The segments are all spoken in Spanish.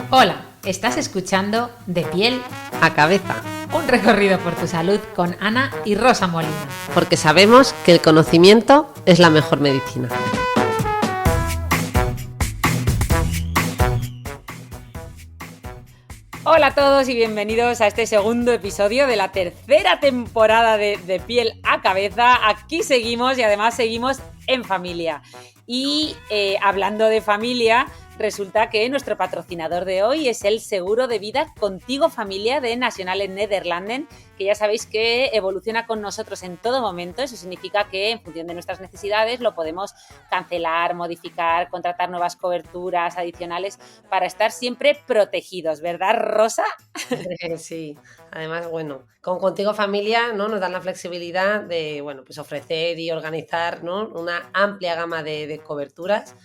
Hola, estás escuchando De piel a cabeza, un recorrido por tu salud con Ana y Rosa Molina. porque sabemos que el conocimiento es la mejor medicina. Hola a todos y bienvenidos a este segundo episodio de la tercera temporada de Piel a Cabeza. Aquí seguimos y además seguimos en familia. Y hablando de familia, resulta que nuestro patrocinador de hoy es el seguro de vida Contigo Familia de Nationale-Nederlanden, que ya sabéis que evoluciona con nosotros en todo momento. Eso significa que en función de nuestras necesidades lo podemos cancelar, modificar, contratar nuevas coberturas adicionales para estar siempre protegidos, ¿verdad, Rosa? Sí, además, con Contigo Familia, ¿no? Nos dan la flexibilidad de, pues ofrecer y organizar, ¿no? Una amplia gama de coberturas,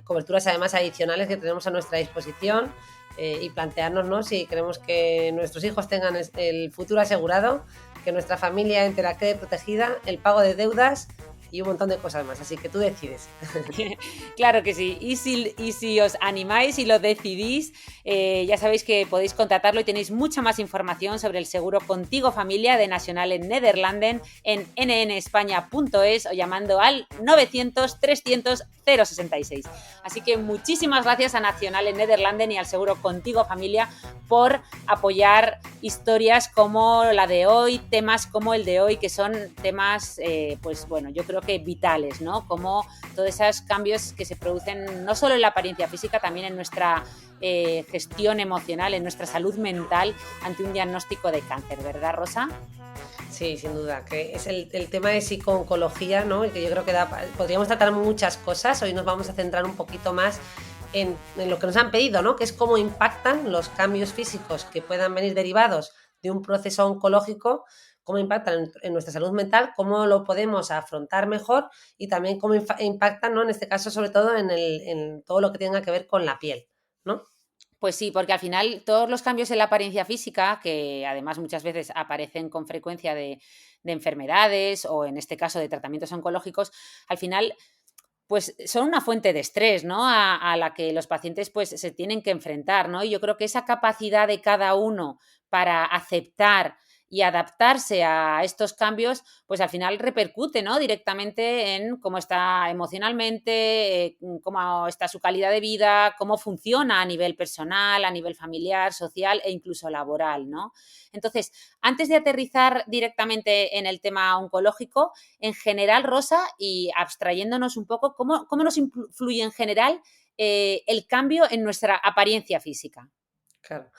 coberturas además adicionales que tenemos a nuestra disposición, y plantearnos, ¿no? Si queremos que nuestros hijos tengan el futuro asegurado, que nuestra familia entera quede protegida, el pago de deudas y un montón de cosas más. Así que tú decides. Claro que sí. Y si os animáis y lo decidís, ya sabéis que podéis contratarlo y tenéis mucha más información sobre el seguro Contigo Familia de Nationale-Nederlanden en nnespaña.es o llamando al 900 300 066. Así que muchísimas gracias a Nationale-Nederlanden y al seguro Contigo Familia por apoyar historias como la de hoy, temas como el de hoy, que son temas, yo creo que vitales, ¿no? Como todos esos cambios que se producen no solo en la apariencia física, también en nuestra gestión emocional, en nuestra salud mental ante un diagnóstico de cáncer, ¿verdad, Rosa? Sí, sin duda, que es el tema de psico-oncología, ¿no? Y que yo creo que podríamos tratar muchas cosas. Hoy nos vamos a centrar un poquito más en lo que nos han pedido, ¿no? Que es cómo impactan los cambios físicos que puedan venir derivados de un proceso oncológico, cómo impactan en nuestra salud mental, cómo lo podemos afrontar mejor y también cómo impactan, ¿no? En este caso, sobre todo en todo lo que tenga que ver con la piel, ¿no? Pues sí, porque al final todos los cambios en la apariencia física, que además muchas veces aparecen con frecuencia de enfermedades o en este caso de tratamientos oncológicos, al final pues son una fuente de estrés, ¿no? A la que los pacientes pues se tienen que enfrentar, ¿no? Y yo creo que esa capacidad de cada uno para aceptar y adaptarse a estos cambios, pues al final repercute, ¿no? Directamente en cómo está emocionalmente, cómo está su calidad de vida, cómo funciona a nivel personal, a nivel familiar, social e incluso laboral, ¿no? Entonces, antes de aterrizar directamente en el tema oncológico, en general, Rosa, y abstrayéndonos un poco, ¿cómo nos influye en general el cambio en nuestra apariencia física? Claro.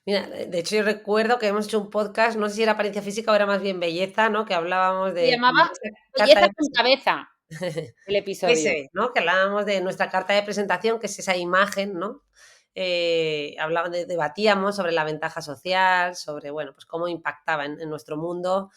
Mira, de hecho yo recuerdo que hemos hecho un podcast, no sé si era apariencia física o era más bien belleza, ¿no? Que hablábamos Se de llamaba esa carta Belleza de con cabeza, el episodio. ese, ¿no? Que hablábamos de nuestra carta de presentación, que es esa imagen, ¿no? Debatíamos sobre la ventaja social, sobre, pues cómo impactaba en nuestro mundo,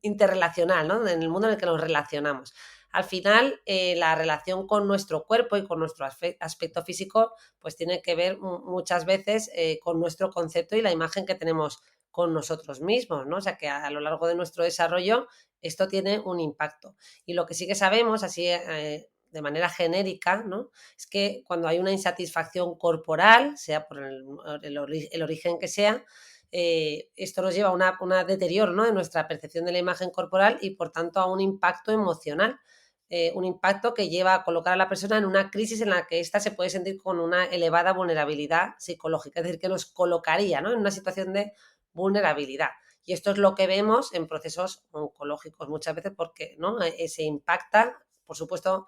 interrelacional, ¿no? En el mundo en el que nos relacionamos. Al final, la relación con nuestro cuerpo y con nuestro aspecto físico, pues tiene que ver muchas veces con nuestro concepto y la imagen que tenemos con nosotros mismos, ¿no? O sea que a lo largo de nuestro desarrollo esto tiene un impacto. Y lo que sí que sabemos, así de manera genérica, ¿no? Es que cuando hay una insatisfacción corporal, sea por el origen que sea, esto nos lleva a una deterioro, ¿no? De nuestra percepción de la imagen corporal y por tanto a un impacto emocional. Un impacto que lleva a colocar a la persona en una crisis en la que ésta se puede sentir con una elevada vulnerabilidad psicológica, es decir, que nos colocaría, ¿no? En una situación de vulnerabilidad. Y esto es lo que vemos en procesos oncológicos muchas veces porque, ¿no? Se impacta, por supuesto,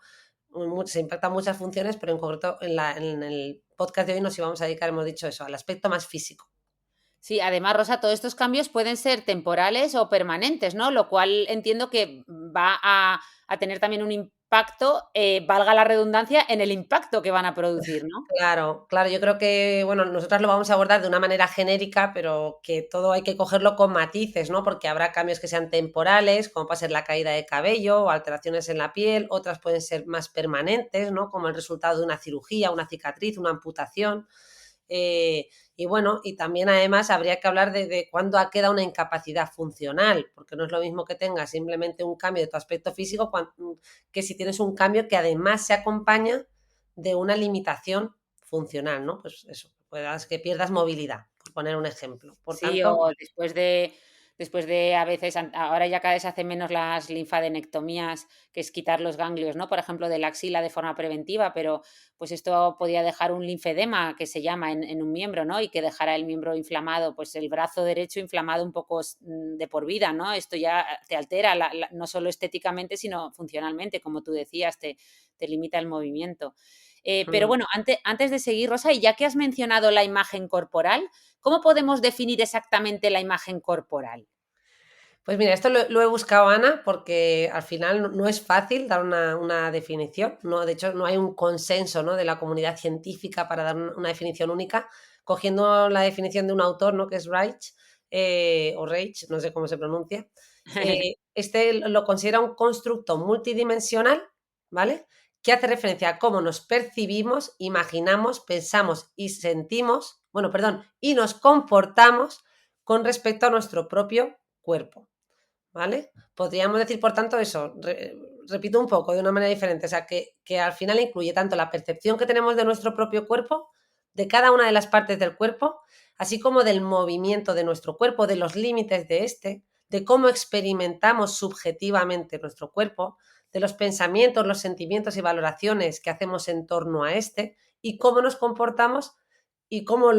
se impactan muchas funciones, pero en concreto en el podcast de hoy nos íbamos a dedicar, hemos dicho eso, al aspecto más físico. Sí, además, Rosa, todos estos cambios pueden ser temporales o permanentes, ¿no? Lo cual entiendo que va a tener también un impacto, valga la redundancia, en el impacto que van a producir, ¿no? Claro, claro, yo creo que, nosotras lo vamos a abordar de una manera genérica, pero que todo hay que cogerlo con matices, ¿no? Porque habrá cambios que sean temporales, como puede ser la caída de cabello o alteraciones en la piel, otras pueden ser más permanentes, ¿no? Como el resultado de una cirugía, una cicatriz, una amputación. Y también además habría que hablar de cuándo queda una incapacidad funcional, porque no es lo mismo que tengas simplemente un cambio de tu aspecto físico que si tienes un cambio que además se acompaña de una limitación funcional, ¿no? Pues eso, que pierdas movilidad, por poner un ejemplo. Por Sí, tanto, o después de a veces, ahora ya cada vez se hacen menos las linfadenectomías, que es quitar los ganglios, ¿no? Por ejemplo, de la axila de forma preventiva, pero pues esto podía dejar un linfedema, que se llama en un miembro, ¿no? Y que dejara el miembro inflamado, pues el brazo derecho inflamado un poco de por vida, ¿no? Esto ya te altera, no solo estéticamente, sino funcionalmente, como tú decías, te limita el movimiento. Pero mm, bueno, antes de seguir, Rosa, y ya que has mencionado la imagen corporal, ¿cómo podemos definir exactamente la imagen corporal? pues mira, esto lo he buscado, Ana, porque al final no es fácil dar una definición. No, de hecho, no hay un consenso, ¿no?, de la comunidad científica para dar una definición única. Cogiendo la definición de un autor, ¿no?, que es Reich, o Reich, no sé cómo se pronuncia, este lo considera un constructo multidimensional, ¿vale?, que hace referencia a cómo nos percibimos, imaginamos, pensamos y sentimos, bueno, perdón, y nos comportamos con respecto a nuestro propio cuerpo. ¿Vale? Podríamos decir, por tanto, eso, repito un poco de una manera diferente, o sea, que al final incluye tanto la percepción que tenemos de nuestro propio cuerpo, de cada una de las partes del cuerpo, así como del movimiento de nuestro cuerpo, de los límites de este, de cómo experimentamos subjetivamente nuestro cuerpo, de los pensamientos, los sentimientos y valoraciones que hacemos en torno a este, y cómo nos comportamos y cómo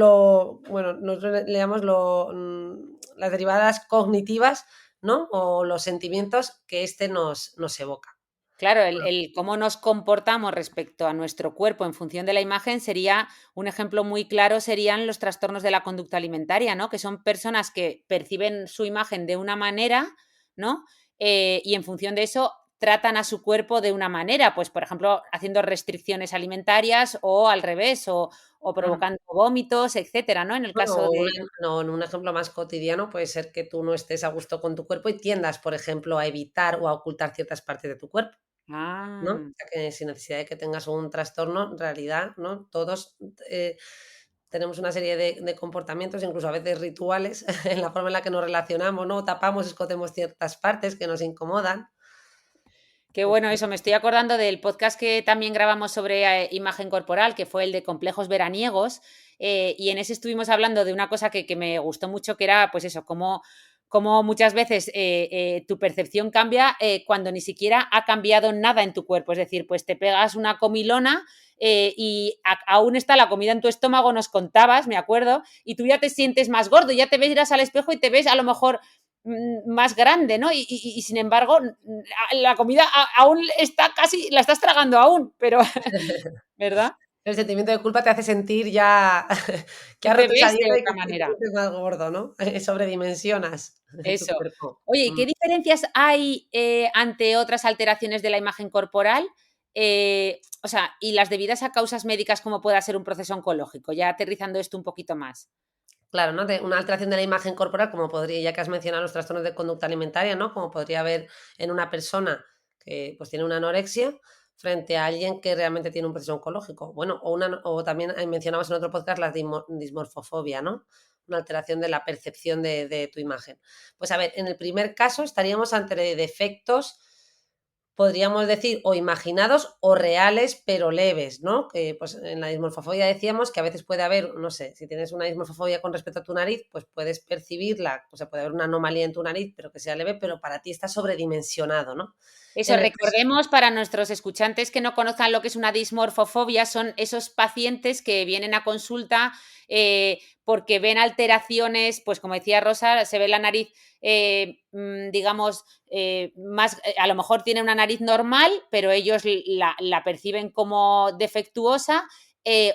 bueno, nosotros le llamamos las derivadas cognitivas, ¿no?, o los sentimientos que nos evoca. Claro, el cómo nos comportamos respecto a nuestro cuerpo en función de la imagen sería un ejemplo muy claro, serían los trastornos de la conducta alimentaria, ¿no? Que son personas que perciben su imagen de una manera, ¿no? Y en función de eso tratan a su cuerpo de una manera, pues por ejemplo, haciendo restricciones alimentarias o al revés, o provocando vómitos, etcétera, ¿no? En el Bueno, caso de... no, en un ejemplo más cotidiano puede ser que tú no estés a gusto con tu cuerpo y tiendas, por ejemplo, a evitar o a ocultar ciertas partes de tu cuerpo, ¿no? O Ah. sea, que sin necesidad de que tengas un trastorno, en realidad, ¿no?, todos, tenemos una serie de comportamientos, incluso a veces rituales, en la forma en la que nos relacionamos, ¿no? Tapamos, escondemos ciertas partes que nos incomodan. Qué bueno eso, me estoy acordando del podcast que también grabamos sobre imagen corporal, que fue el de complejos veraniegos, y en ese estuvimos hablando de una cosa que me gustó mucho, que era, pues eso, como muchas veces tu percepción cambia cuando ni siquiera ha cambiado nada en tu cuerpo. Es decir, pues te pegas una comilona y aún está la comida en tu estómago, nos contabas, me acuerdo, y tú ya te sientes más gordo, ya te ves, al espejo y te ves a lo mejor más grande, ¿no? Y sin embargo, la comida aún está casi, la estás tragando aún, pero, ¿verdad? El sentimiento de culpa te hace sentir ya que Que has te roto esa ves de dieta y otra que te manera. sientes más gordo, ¿no? Sobredimensionas tu Eso. cuerpo. Oye, ¿y Mm. qué diferencias hay ante otras alteraciones de la imagen corporal? O sea, y las debidas a causas médicas, como pueda ser un proceso oncológico, ya aterrizando esto un poquito más. Claro, ¿no? De una alteración de la imagen corporal, como podría, ya que has mencionado los trastornos de conducta alimentaria, ¿no?, como podría haber en una persona que, pues, tiene una anorexia frente a alguien que realmente tiene un proceso oncológico. Bueno, o también mencionamos en otro podcast la dismorfofobia, ¿no? Una alteración de la percepción de tu imagen. Pues a ver, en el primer caso estaríamos ante defectos, podríamos decir, o imaginados o reales, pero leves, ¿no? Que, pues, en la dismorfofobia decíamos que a veces puede haber, no sé, si tienes una dismorfofobia con respecto a tu nariz, pues puedes percibirla, o sea, puede haber una anomalía en tu nariz, pero que sea leve, pero para ti está sobredimensionado, ¿no? Eso, En el caso recordemos para nuestros escuchantes que no conozcan lo que es una dismorfofobia, son esos pacientes que vienen a consulta porque ven alteraciones, pues como decía Rosa, se ve la nariz, digamos, más, a lo mejor tiene una nariz normal, pero ellos la perciben como defectuosa,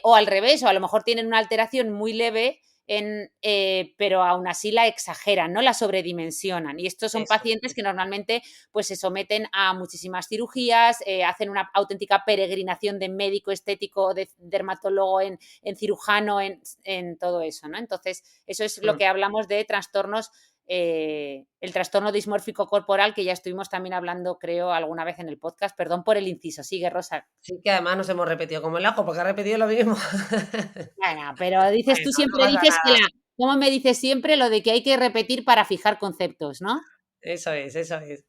o al revés, o a lo mejor tienen una alteración muy leve pero aún así la exageran, ¿no? La sobredimensionan. Y estos son eso. pacientes que normalmente pues, se someten a muchísimas cirugías, hacen una auténtica peregrinación de médico estético, de dermatólogo, en cirujano, en todo eso, ¿no? Entonces, eso es lo Mm. que hablamos de trastornos, el trastorno dismórfico corporal, que ya estuvimos también hablando, creo, alguna vez en el podcast. Perdón por el inciso. Sigue, Rosa. Sí, que además nos hemos repetido como el ajo, porque ha repetido lo mismo. Bueno, pero dices, Bueno, tú no siempre pasa dices que nada. ¿cómo me dices siempre lo de que hay que repetir para fijar conceptos, ¿no? Eso es, eso es.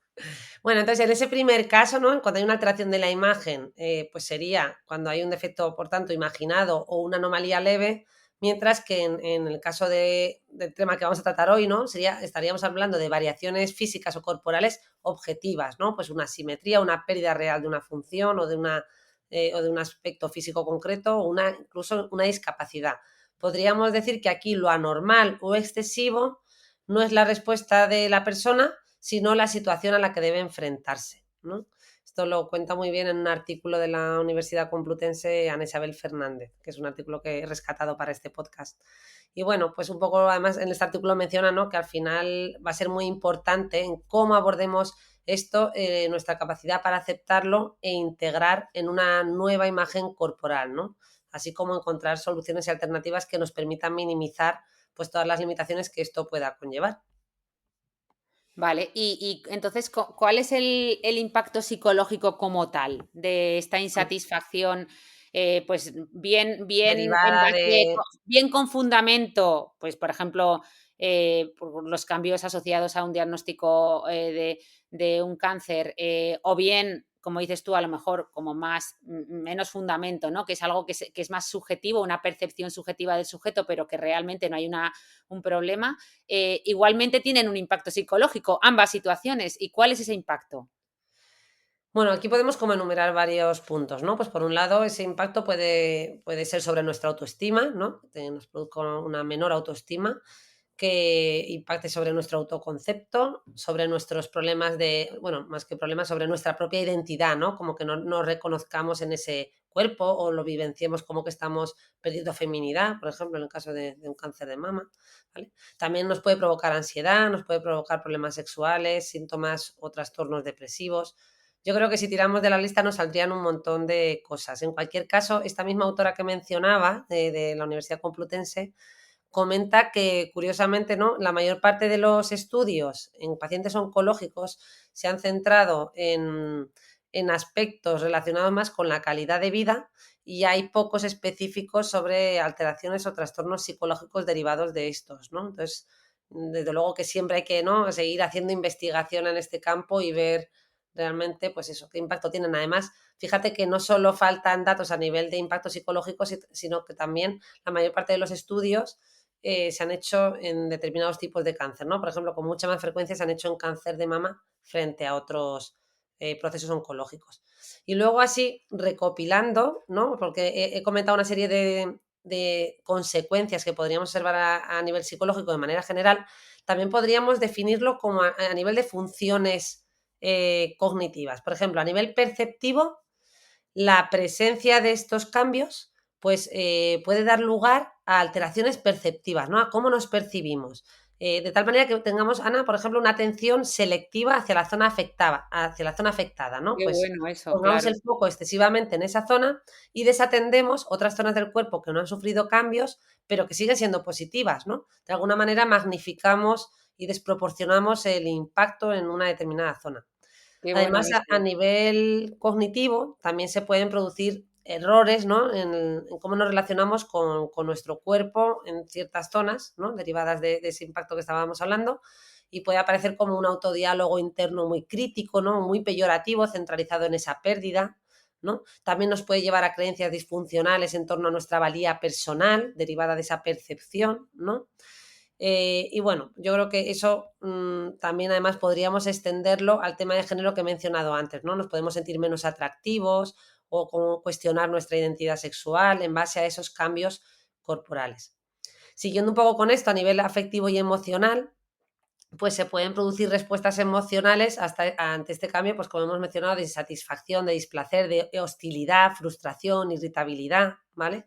Bueno, entonces en ese primer caso, ¿no? Cuando hay una alteración de la imagen, pues sería cuando hay un defecto, por tanto, imaginado o una anomalía leve, mientras que en el caso del tema que vamos a tratar hoy, ¿no? Estaríamos hablando de variaciones físicas o corporales objetivas, ¿no? Pues una asimetría, una pérdida real de una función o de un aspecto físico concreto o incluso una discapacidad. Podríamos decir que aquí lo anormal o excesivo no es la respuesta de la persona, sino la situación a la que debe enfrentarse, ¿no? Esto lo cuenta muy bien en un artículo de la Universidad Complutense Ana Isabel Fernández, que es un artículo que he rescatado para este podcast. Y bueno, pues un poco además en este artículo menciona, ¿no?, que al final va a ser muy importante en cómo abordemos esto, nuestra capacidad para aceptarlo e integrar en una nueva imagen corporal, ¿no? Así como encontrar soluciones y alternativas que nos permitan minimizar pues todas las limitaciones que esto pueda conllevar. Vale, y entonces, ¿cuál es el impacto psicológico como tal de esta insatisfacción? Pues bien en Derivada base de bien con fundamento, pues, por ejemplo, por los cambios asociados a un diagnóstico, de un cáncer, o bien, como dices tú, a lo mejor como más menos fundamento, ¿no? Que es algo que es más subjetivo, una percepción subjetiva del sujeto, pero que realmente no hay un problema. Igualmente tienen un impacto psicológico, ambas situaciones. ¿Y cuál es ese impacto? Bueno, aquí podemos como enumerar varios puntos, ¿no? Pues por un lado, ese impacto puede ser sobre nuestra autoestima, ¿no? Que nos produzca una menor autoestima, que impacte sobre nuestro autoconcepto, sobre nuestros problemas bueno, más que problemas, sobre nuestra propia identidad, ¿no? Como que no nos reconozcamos en ese cuerpo o lo vivenciemos como que estamos perdiendo feminidad, por ejemplo, en el caso de un cáncer de mama, ¿vale? También nos puede provocar ansiedad, nos puede provocar problemas sexuales, síntomas o trastornos depresivos. Yo creo que si tiramos de la lista nos saldrían un montón de cosas. En cualquier caso, esta misma autora que mencionaba, de la Universidad Complutense, comenta que, curiosamente, ¿no?, la mayor parte de los estudios en pacientes oncológicos se han centrado en aspectos relacionados más con la calidad de vida y hay pocos específicos sobre alteraciones o trastornos psicológicos derivados de estos, ¿no? Entonces, desde luego que siempre hay que, ¿no?, seguir haciendo investigación en este campo y ver realmente, pues eso, qué impacto tienen. Además, fíjate que no solo faltan datos a nivel de impacto psicológico, sino que también la mayor parte de los estudios se han hecho en determinados tipos de cáncer, ¿no? Por ejemplo, con mucha más frecuencia se han hecho en cáncer de mama frente a otros procesos oncológicos. Y luego así, recopilando, ¿no? Porque he comentado una serie de consecuencias que podríamos observar a nivel psicológico de manera general, también podríamos definirlo como a nivel de funciones cognitivas. Por ejemplo, a nivel perceptivo, la presencia de estos cambios, pues, puede dar lugar a alteraciones perceptivas, ¿no? A cómo nos percibimos. De tal manera que tengamos, Ana, por ejemplo, una atención selectiva hacia la zona afectada, ¿no? Qué Pues bueno eso, pongamos claro. el foco excesivamente en esa zona y desatendemos otras zonas del cuerpo que no han sufrido cambios, pero que siguen siendo positivas, ¿no? De alguna manera magnificamos y desproporcionamos el impacto en una determinada zona. Qué bueno Además, a eso. nivel cognitivo, también se pueden producir errores, ¿no?, en cómo nos relacionamos con nuestro cuerpo en ciertas zonas, ¿no?, derivadas de ese impacto que estábamos hablando, y puede aparecer como un autodiálogo interno muy crítico, ¿no?, muy peyorativo, centralizado en esa pérdida, ¿no? También nos puede llevar a creencias disfuncionales en torno a nuestra valía personal, derivada de esa percepción, ¿no? Y bueno, yo creo que eso también además podríamos extenderlo al tema de género que he mencionado antes, ¿no? Nos podemos sentir menos atractivos o como cuestionar nuestra identidad sexual en base a esos cambios corporales. Siguiendo un poco con esto a nivel afectivo y emocional, pues se pueden producir respuestas emocionales ante este cambio, pues como hemos mencionado, de insatisfacción, de displacer, de hostilidad, frustración, irritabilidad, ¿vale?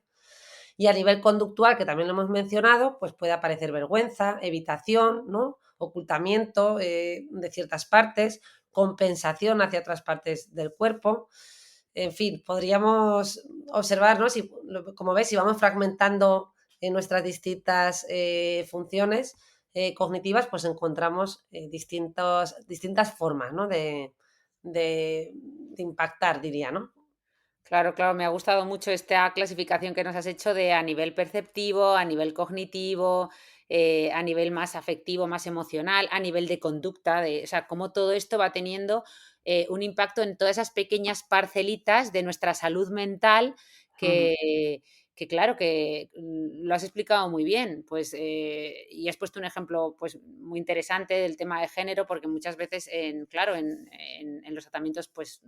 Y a nivel conductual, que también lo hemos mencionado, pues puede aparecer vergüenza, evitación, ¿no?, ocultamiento de ciertas partes, compensación hacia otras partes del cuerpo. En fin, podríamos observar, ¿no? Como ves, si vamos fragmentando en nuestras distintas funciones cognitivas, pues encontramos distintas formas, ¿no?, de impactar, diría, ¿no? Claro, claro, me ha gustado mucho esta clasificación que nos has hecho de a nivel perceptivo, a nivel cognitivo, a nivel más afectivo, más emocional, a nivel de conducta, o sea, cómo todo esto va teniendo un impacto en todas esas pequeñas parcelitas de nuestra salud mental Ujú. que claro, que lo has explicado muy bien, pues, y has puesto un ejemplo pues, muy interesante del tema de género, porque muchas veces, claro, en los tratamientos, pues,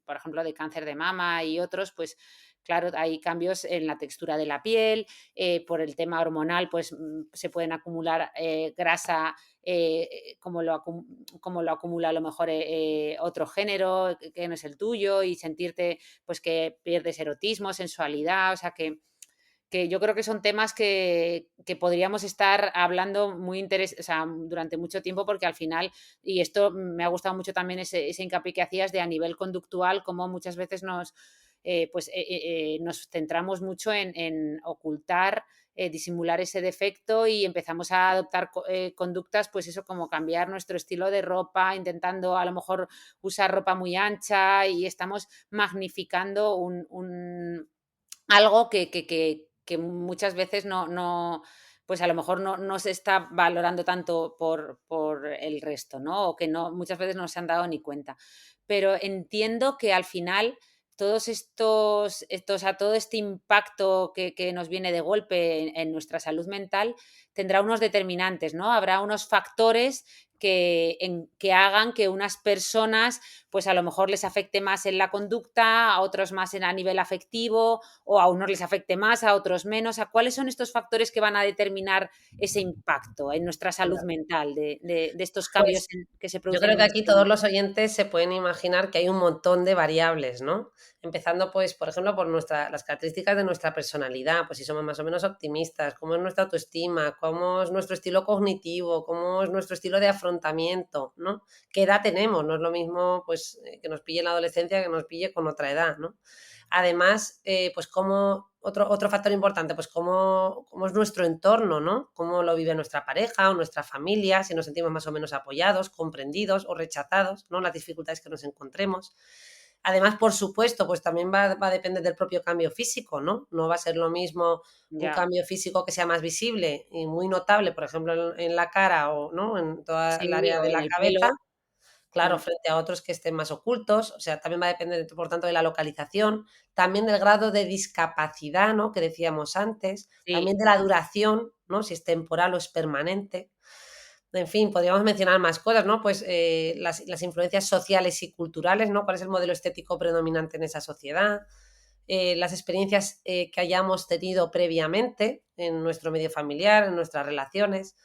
por ejemplo, de cáncer de mama y otros, pues, claro, hay cambios en la textura de la piel, por el tema hormonal, pues se pueden acumular grasa como lo acumula a lo mejor otro género que no es el tuyo y sentirte pues que pierdes erotismo, sensualidad, o sea que yo creo que son temas que podríamos estar hablando o sea, durante mucho tiempo porque al final, y esto me ha gustado mucho también ese hincapié que hacías de a nivel conductual, cómo muchas veces nos centramos mucho en ocultar, disimular ese defecto y empezamos a adoptar conductas, pues eso, como cambiar nuestro estilo de ropa, intentando a lo mejor usar ropa muy ancha y estamos magnificando algo que muchas veces pues a lo mejor no se está valorando tanto por el resto, ¿no? O que muchas veces no se han dado ni cuenta. Pero entiendo que al final o sea, todo este impacto que nos viene de golpe en nuestra salud mental tendrá unos determinantes, ¿no? Habrá unos factores que hagan que unas personas, pues a lo mejor les afecte más en la conducta, a otros más a nivel afectivo, o a unos les afecte más, a otros menos. ¿A cuáles son estos factores que van a determinar ese impacto en nuestra salud mental de estos cambios Pues que se yo producen creo en que nuestra aquí salud todos mental? los oyentes se pueden imaginar que hay un montón de variables, ¿no? Empezando, pues, por ejemplo, por las características de nuestra personalidad, pues si somos más o menos optimistas, cómo es nuestra autoestima, cómo es nuestro estilo cognitivo, cómo es nuestro estilo de afrontamiento, ¿no? ¿Qué edad tenemos? No es lo mismo, pues, que nos pille en la adolescencia que nos pille con otra edad, ¿no? Además, pues cómo, otro factor importante, pues cómo es nuestro entorno, ¿no? Cómo lo vive nuestra pareja o nuestra familia, si nos sentimos más o menos apoyados, comprendidos o rechazados, ¿no? Las dificultades que nos encontremos. Además, por supuesto, pues también va a depender del propio cambio físico, ¿no? No va a ser lo mismo un Ya, cambio físico que sea más visible y muy notable, por ejemplo, en la cara o, ¿no?, en toda el sí, área o de en la el cabeza. pelo. Claro, Mm, frente a otros que estén más ocultos, o sea, también va a depender, por tanto, de la localización, también del grado de discapacidad, ¿no?, que decíamos antes, también sí, de la duración, ¿no?, si es temporal o es permanente. En fin, podríamos mencionar más cosas, ¿no? Pues las influencias sociales y culturales, ¿no? ¿Cuál es el modelo estético predominante en esa sociedad? Las experiencias que hayamos tenido previamente en nuestro medio familiar, en nuestras relaciones.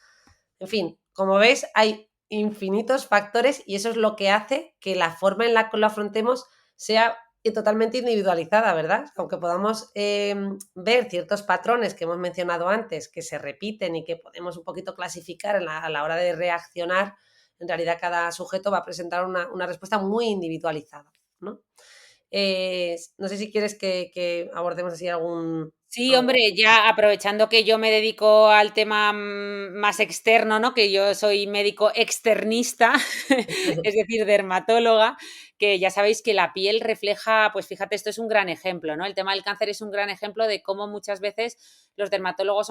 En fin, como veis, hay infinitos factores y eso es lo que hace que la forma en la que lo afrontemos sea totalmente individualizada, ¿verdad? Aunque podamos ver ciertos patrones que hemos mencionado antes, que se repiten y que podemos un poquito clasificar a la hora de reaccionar, en realidad cada sujeto va a presentar una respuesta muy individualizada, ¿no? No sé si quieres que abordemos así sí, algún... hombre, ya aprovechando que yo me dedico al tema más externo, ¿no? Que yo soy médico externista, es decir, dermatóloga, que ya sabéis que la piel refleja, pues fíjate, esto es un gran ejemplo, ¿no? El tema del cáncer es un gran ejemplo de cómo muchas veces los dermatólogos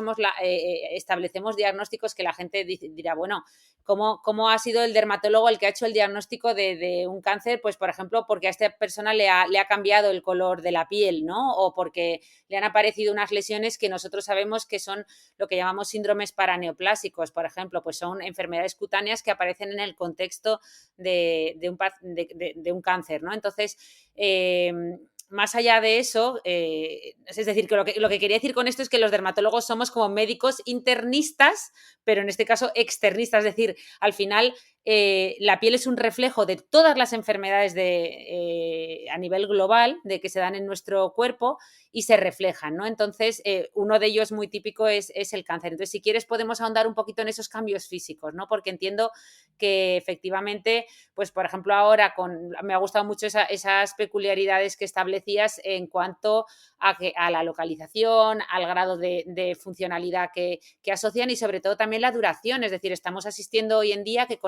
establecemos diagnósticos que la gente dirá, bueno, ¿cómo ha sido el dermatólogo el que ha hecho el diagnóstico de un cáncer? Pues, por ejemplo, porque a esta persona le ha cambiado el color de la piel, ¿no? O porque le han aparecido unas lesiones que nosotros sabemos que son lo que llamamos síndromes paraneoplásicos, por ejemplo, pues son enfermedades cutáneas que aparecen en el contexto de un cáncer, ¿no? Entonces, más allá de eso, es decir, que lo que quería decir con esto es que los dermatólogos somos como médicos internistas, pero en este caso externistas, es decir, al final la piel es un reflejo de todas las enfermedades a nivel global de que se dan en nuestro cuerpo y se reflejan, ¿no? Entonces, uno de ellos muy típico es el cáncer. Entonces, si quieres, podemos ahondar un poquito en esos cambios físicos, ¿no? Porque entiendo que efectivamente, pues, por ejemplo, ahora me ha gustado mucho esas peculiaridades que establecías en cuanto a la localización, al grado de funcionalidad que asocian y sobre todo también la duración. Es decir, estamos asistiendo hoy en día que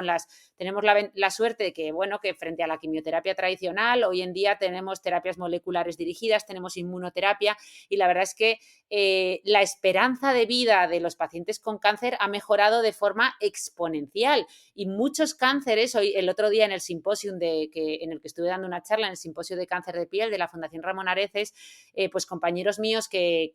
tenemos la suerte de que, bueno, que frente a la quimioterapia tradicional, hoy en día tenemos terapias moleculares dirigidas, tenemos inmunoterapia y la verdad es que la esperanza de vida de los pacientes con cáncer ha mejorado de forma exponencial y muchos cánceres, hoy el otro día en el simposio en el que estuve dando una charla, en el simposio de cáncer de piel de la Fundación Ramón Areces, pues compañeros míos que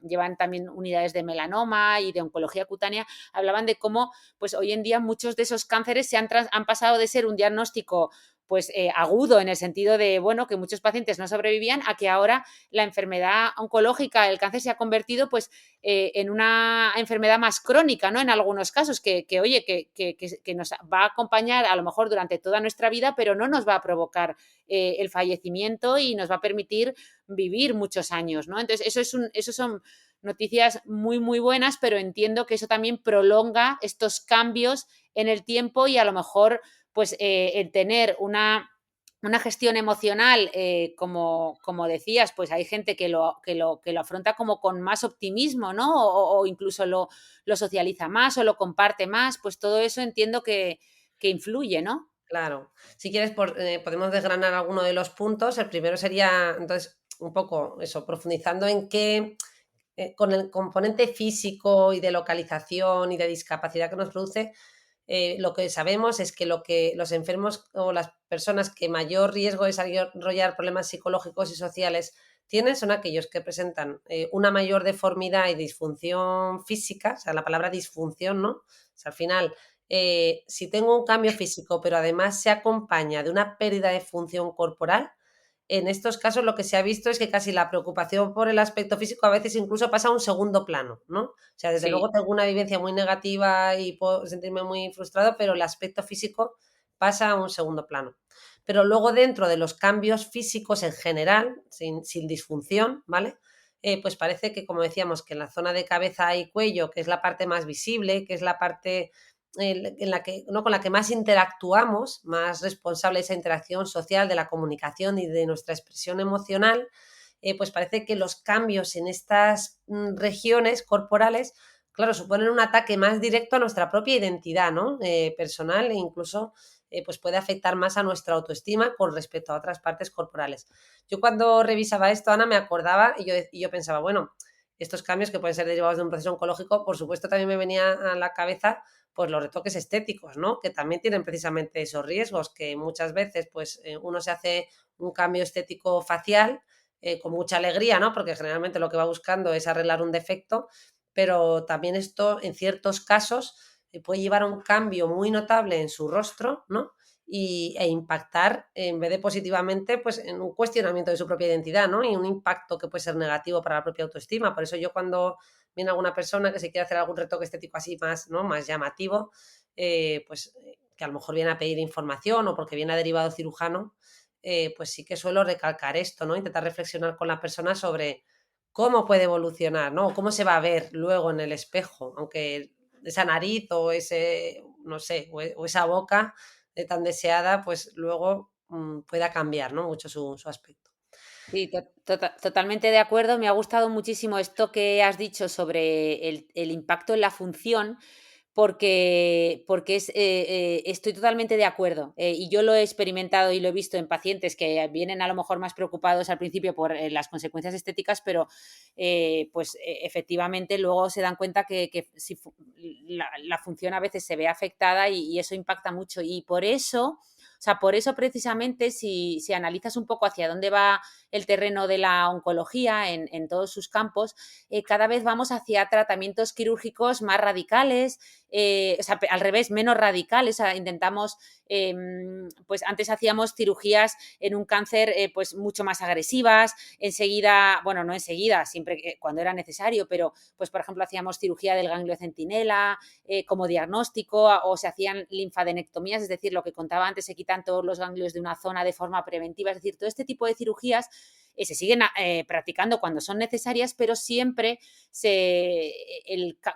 llevan también unidades de melanoma y de oncología cutánea, hablaban de cómo pues hoy en día muchos de esos cánceres han pasado de ser un diagnóstico pues agudo en el sentido de, bueno, que muchos pacientes no sobrevivían a que ahora la enfermedad oncológica, el cáncer se ha convertido pues en una enfermedad más crónica, ¿no? En algunos casos, oye, que nos va a acompañar a lo mejor durante toda nuestra vida, pero no nos va a provocar el fallecimiento y nos va a permitir vivir muchos años, ¿no? Entonces, eso son noticias muy, muy buenas, pero entiendo que eso también prolonga estos cambios en el tiempo y a lo mejor pues el tener una gestión emocional, como decías, pues hay gente que lo afronta como con más optimismo, ¿no? O incluso lo socializa más o lo comparte más, pues todo eso entiendo que influye, ¿no? Claro. Si quieres, podemos desgranar alguno de los puntos. El primero sería, entonces, un poco eso, profundizando en qué, con el componente físico y de localización y de discapacidad que nos produce, lo que sabemos es que lo que los enfermos o las personas que mayor riesgo de desarrollar problemas psicológicos y sociales tienen son aquellos que presentan una mayor deformidad y disfunción física, o sea, la palabra disfunción, ¿no? O sea, al final, si tengo un cambio físico, pero además se acompaña de una pérdida de función corporal, en estos casos lo que se ha visto es que casi la preocupación por el aspecto físico a veces incluso pasa a un segundo plano, ¿no? O sea, desde luego Sí. tengo una vivencia muy negativa y puedo sentirme muy frustrado, pero el aspecto físico pasa a un segundo plano. Pero luego dentro de los cambios físicos en general, sin disfunción, ¿vale? Pues parece que, como decíamos, que en la zona de cabeza y cuello, que es la parte más visible, que es la parte en la que, ¿no? con la que más interactuamos, más responsable de esa interacción social, de la comunicación y de nuestra expresión emocional, pues parece que los cambios en estas regiones corporales, claro, suponen un ataque más directo a nuestra propia identidad, ¿no? Personal e incluso pues puede afectar más a nuestra autoestima con respecto a otras partes corporales. Yo cuando revisaba esto, Ana, me acordaba y yo pensaba, bueno, estos cambios que pueden ser derivados de un proceso oncológico, por supuesto también me venía a la cabeza pues los retoques estéticos, ¿no? Que también tienen precisamente esos riesgos, que muchas veces pues uno se hace un cambio estético facial con mucha alegría, ¿no? Porque generalmente lo que va buscando es arreglar un defecto, pero también esto en ciertos casos puede llevar a un cambio muy notable en su rostro, ¿no? E impactar, en vez de positivamente, pues en un cuestionamiento de su propia identidad, ¿no? Y un impacto que puede ser negativo para la propia autoestima. Por eso yo cuando viene alguna persona que se quiere hacer algún retoque estético así más, ¿no? Más llamativo, que a lo mejor viene a pedir información o porque viene a derivado cirujano, pues sí que suelo recalcar esto, ¿no? Intentar reflexionar con la persona sobre cómo puede evolucionar, ¿no? Cómo se va a ver luego en el espejo, aunque esa nariz o ese, no sé, o esa boca tan deseada, pues luego pueda cambiar, ¿no? Mucho su aspecto. Sí, totalmente de acuerdo. Me ha gustado muchísimo esto que has dicho sobre el impacto en la función, porque estoy totalmente de acuerdo. Y yo lo he experimentado y lo he visto en pacientes que vienen a lo mejor más preocupados al principio por las consecuencias estéticas, pero efectivamente luego se dan cuenta que si la función a veces se ve afectada y eso impacta mucho. Y por eso... O sea, por eso precisamente si analizas un poco hacia dónde va el terreno de la oncología en todos sus campos, cada vez vamos hacia tratamientos quirúrgicos más radicales, o sea, al revés, menos radicales. O sea, intentamos, pues antes hacíamos cirugías en un cáncer pues mucho más agresivas, enseguida, bueno, no enseguida, siempre cuando era necesario, pero pues por ejemplo hacíamos cirugía del ganglio centinela como diagnóstico o se hacían linfadenectomías, es decir, lo que contaba antes, se quitan todos los ganglios de una zona de forma preventiva, es decir, todo este tipo de cirugías se siguen practicando cuando son necesarias, pero siempre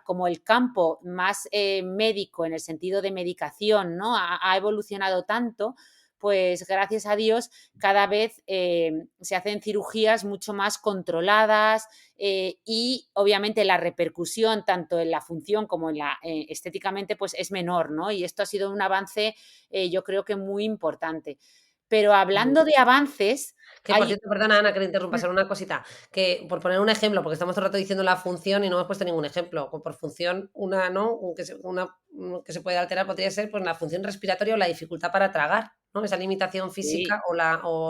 como el campo más médico en el sentido de medicación, ¿no? Ha evolucionado tanto, pues gracias a Dios cada vez se hacen cirugías mucho más controladas y obviamente la repercusión tanto en la función como en la estéticamente pues es menor, ¿no? Y esto ha sido un avance yo creo que muy importante. Pero hablando de avances, Que por hay... cierto, perdona Ana que te interrumpa, solo una cosita, que por poner un ejemplo, porque estamos todo el rato diciendo la función y no hemos puesto ningún ejemplo, por función una, ¿no? Que se puede alterar podría ser pues la función respiratoria o la dificultad para tragar, ¿no? Esa limitación Sí, física o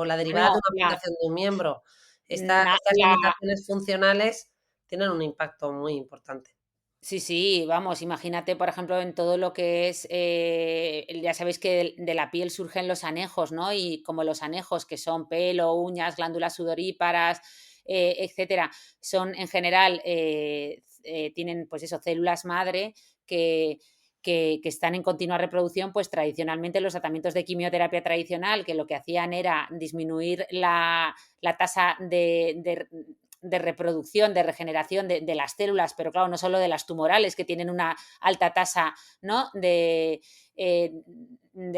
la derivada de bueno, una amputación de un miembro. na- Estas la, limitaciones funcionales tienen un impacto muy importante. Sí, sí, vamos, imagínate, por ejemplo, en todo lo que es, ya sabéis que de la piel surgen los anejos, ¿no? Y como los anejos, que son pelo, uñas, glándulas sudoríparas, etcétera, son en general, tienen pues eso, células madre que, que están en continua reproducción, pues tradicionalmente los tratamientos de quimioterapia tradicional, que lo que hacían era disminuir la tasa de reproducción, de regeneración de las células, pero claro, no solo de las tumorales, que tienen una alta tasa, ¿no? De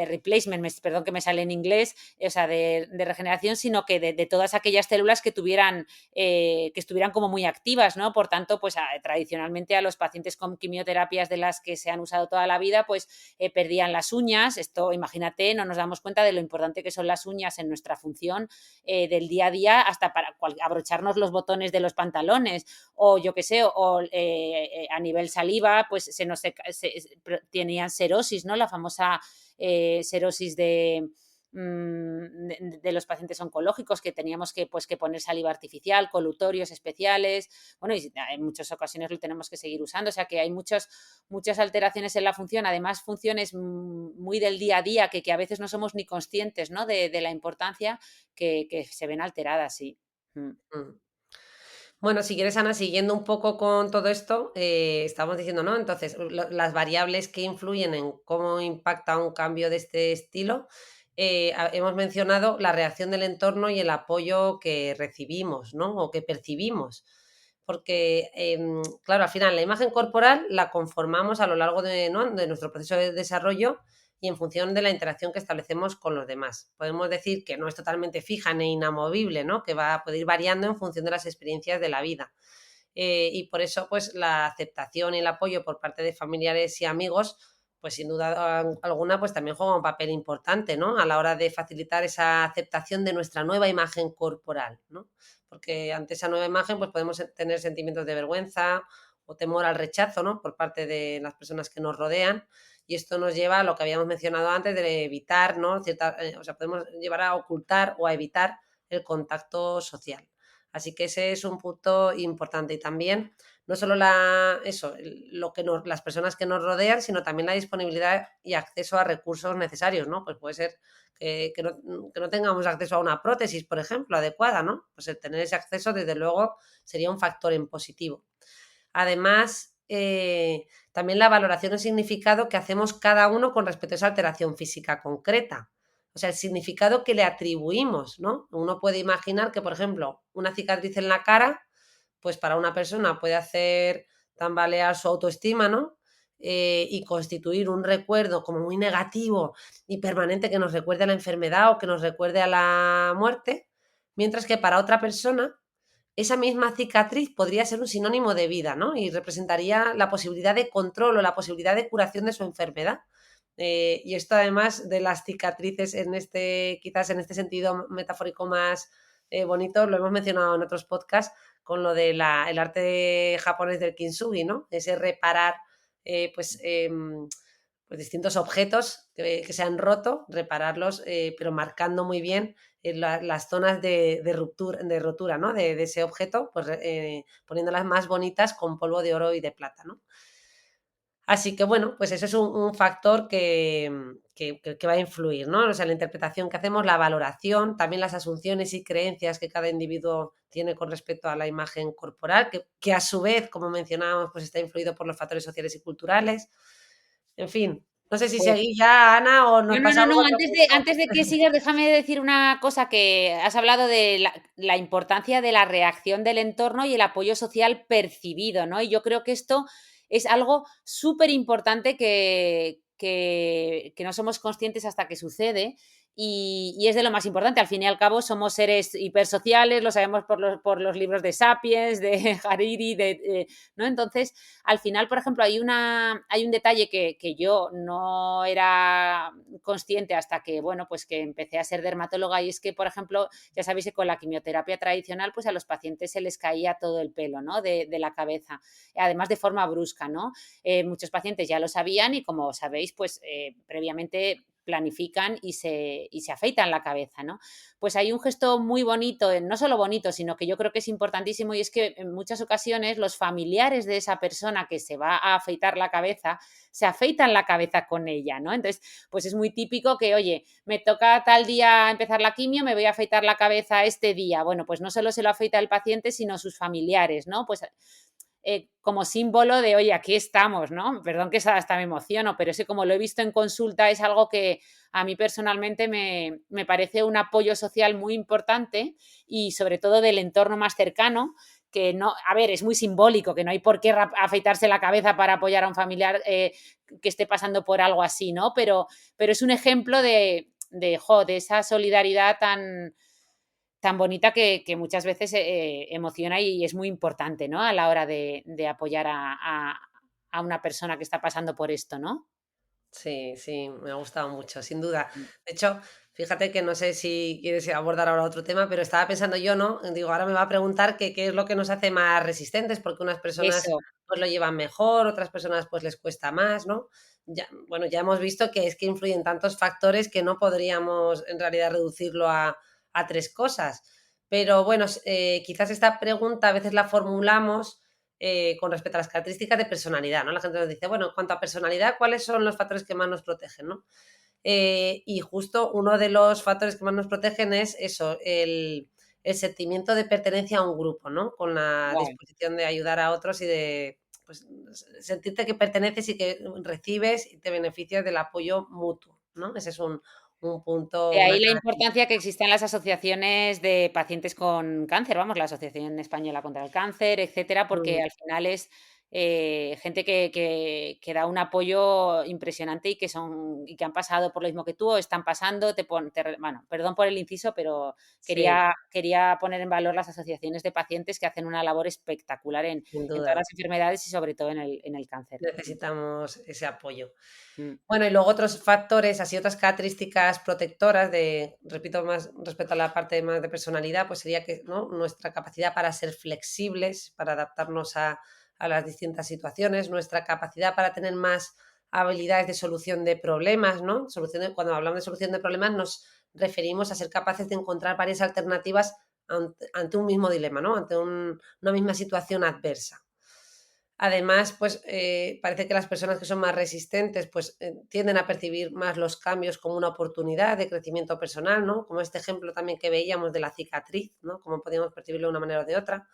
replacement, perdón que me sale en inglés, o sea, de regeneración, sino que de todas aquellas células que tuvieran, que estuvieran como muy activas, ¿no? Por tanto, pues tradicionalmente a los pacientes con quimioterapias de las que se han usado toda la vida, pues perdían las uñas. Esto, imagínate, no nos damos cuenta de lo importante que son las uñas en nuestra función del día a día, hasta para abrocharnos los botones de los pantalones, o yo qué sé, o a nivel saliva, pues tenían serosis, ¿no? La famosa serosis de los pacientes oncológicos, que teníamos pues, que poner saliva artificial, colutorios especiales, bueno, y en muchas ocasiones lo tenemos que seguir usando, o sea que hay muchas alteraciones en la función, además funciones muy del día a día que a veces no somos ni conscientes, ¿no? de la importancia que se ven alteradas, sí. Mm. Bueno, si quieres, Ana, siguiendo un poco con todo esto, estamos diciendo, ¿no? Entonces, las variables que influyen en cómo impacta un cambio de este estilo, hemos mencionado la reacción del entorno y el apoyo que recibimos, ¿no? O que percibimos. Porque, claro, al final la imagen corporal la conformamos a lo largo de, ¿no? de nuestro proceso de desarrollo y en función de la interacción que establecemos con los demás. Podemos decir que no es totalmente fija ni inamovible, ¿no? Que va a poder ir variando en función de las experiencias de la vida. Y por eso, pues, la aceptación y el apoyo por parte de familiares y amigos, pues sin duda alguna, pues también juega un papel importante, ¿no? A la hora de facilitar esa aceptación de nuestra nueva imagen corporal, ¿no? Porque ante esa nueva imagen, pues podemos tener sentimientos de vergüenza o temor al rechazo, ¿no? Por parte de las personas que nos rodean. Y esto nos lleva a lo que habíamos mencionado antes de evitar, ¿no? O sea, podemos llevar a ocultar o a evitar el contacto social. Así que ese es un punto importante. Y también, no solo las personas que nos rodean, sino también la disponibilidad y acceso a recursos necesarios, ¿no? Pues puede ser que no tengamos acceso a una prótesis, por ejemplo, adecuada, ¿no? Pues el tener ese acceso, desde luego, sería un factor en positivo. Además, también la valoración y significado que hacemos cada uno con respecto a esa alteración física concreta. O sea, el significado que le atribuimos, ¿no? Uno puede imaginar que, por ejemplo, una cicatriz en la cara, pues para una persona puede hacer tambalear su autoestima, ¿no? Y constituir un recuerdo como muy negativo y permanente que nos recuerde a la enfermedad o que nos recuerde a la muerte, mientras que para otra persona esa misma cicatriz podría ser un sinónimo de vida, ¿no? Y representaría la posibilidad de control o la posibilidad de curación de su enfermedad. Y esto, además de las cicatrices, quizás en este sentido metafórico más bonito, lo hemos mencionado en otros podcasts con lo del arte japonés del kintsugi, ¿no? Ese reparar, pues, pues distintos objetos que se han roto, repararlos, pero marcando muy bien las zonas de rotura, ¿no? De ese objeto, pues poniéndolas más bonitas con polvo de oro y de plata, ¿no? Así que bueno, pues eso es un factor que va a influir, ¿no? O sea, la interpretación que hacemos, la valoración, también las asunciones y creencias que cada individuo tiene con respecto a la imagen corporal, que a su vez, como mencionábamos, pues está influido por los factores sociales y culturales. En fin, no sé si Pues seguís ya, Ana, o nos no, no, pasa no, algo no. otro Antes punto. de que sigas, déjame decir una cosa, que has hablado de la importancia de la reacción del entorno y el apoyo social percibido, ¿no? Y yo creo que esto es algo súper importante que no somos conscientes hasta que sucede. y es de lo más importante. Al fin y al cabo somos seres hipersociales, lo sabemos por los libros de Sapiens, de Hariri, ¿no? Entonces, al final, por ejemplo, hay un detalle que yo no era consciente hasta que, bueno, pues que empecé a ser dermatóloga, y es que, por ejemplo, ya sabéis que con la quimioterapia tradicional, pues a los pacientes se les caía todo el pelo, ¿no? De la cabeza, además de forma brusca, ¿no? Muchos pacientes ya lo sabían y, como sabéis, pues previamente planifican y se afeitan la cabeza, ¿no? Pues hay un gesto muy bonito, no solo bonito, sino que yo creo que es importantísimo, y es que en muchas ocasiones los familiares de esa persona que se va a afeitar la cabeza se afeitan la cabeza con ella, ¿no? Entonces, pues es muy típico que, oye, me toca tal día empezar la quimio, me voy a afeitar la cabeza este día. Bueno, pues no solo se lo afeita el paciente, sino sus familiares, ¿no? Pues como símbolo de, oye, aquí estamos, ¿no? Perdón que hasta me emociono, pero ese, como lo he visto en consulta, es algo que a mí personalmente me parece un apoyo social muy importante, y sobre todo del entorno más cercano, que no, a ver, es muy simbólico, que no hay por qué afeitarse la cabeza para apoyar a un familiar que esté pasando por algo así, ¿no? Pero es un ejemplo de esa solidaridad tan bonita que muchas veces emociona y es muy importante, ¿no? A la hora de apoyar a una persona que está pasando por esto, ¿no? Sí, sí, me ha gustado mucho, sin duda. De hecho, fíjate que no sé si quieres abordar ahora otro tema, pero estaba pensando yo, ¿no? Digo, ahora me va a preguntar que qué es lo que nos hace más resistentes, porque unas personas Eso, pues lo llevan mejor, otras personas pues les cuesta más, ¿no? Ya, bueno, ya hemos visto que es que influyen tantos factores que no podríamos en realidad reducirlo a tres cosas. Pero bueno, quizás esta pregunta a veces la formulamos con respecto a las características de personalidad, ¿no? La gente nos dice, bueno, en cuanto a personalidad, ¿cuáles son los factores que más nos protegen, ¿no? Y justo uno de los factores que más nos protegen es eso, el sentimiento de pertenencia a un grupo, ¿no? Con la guay. disposición de ayudar a otros y de pues, sentirte que perteneces y que recibes y te beneficias del apoyo mutuo, ¿no? Ese es un punto, De una ahí la característica. importancia que existan las asociaciones de pacientes con cáncer, vamos, la Asociación Española contra el Cáncer, etcétera, porque Mm, al final es gente que da un apoyo impresionante y que han pasado por lo mismo que tú o están pasando. Bueno, perdón por el inciso, pero sí, quería poner en valor las asociaciones de pacientes que hacen una labor espectacular sin en todas duda. las enfermedades y sobre todo en el cáncer. Necesitamos ese apoyo. Mm. Bueno, y luego otros factores, así otras características protectoras de, repito, más respecto a la parte más de personalidad, pues sería que, ¿no? Nuestra capacidad para ser flexibles, para adaptarnos a las distintas situaciones, nuestra capacidad para tener más habilidades de solución de problemas, ¿no? Cuando hablamos de solución de problemas nos referimos a ser capaces de encontrar varias alternativas ante un mismo dilema, ¿no? Ante una misma situación adversa. Además, pues parece que las personas que son más resistentes pues tienden a percibir más los cambios como una oportunidad de crecimiento personal, ¿no? Como este ejemplo también que veíamos de la cicatriz, ¿no? Como podíamos percibirlo de una manera o de otra.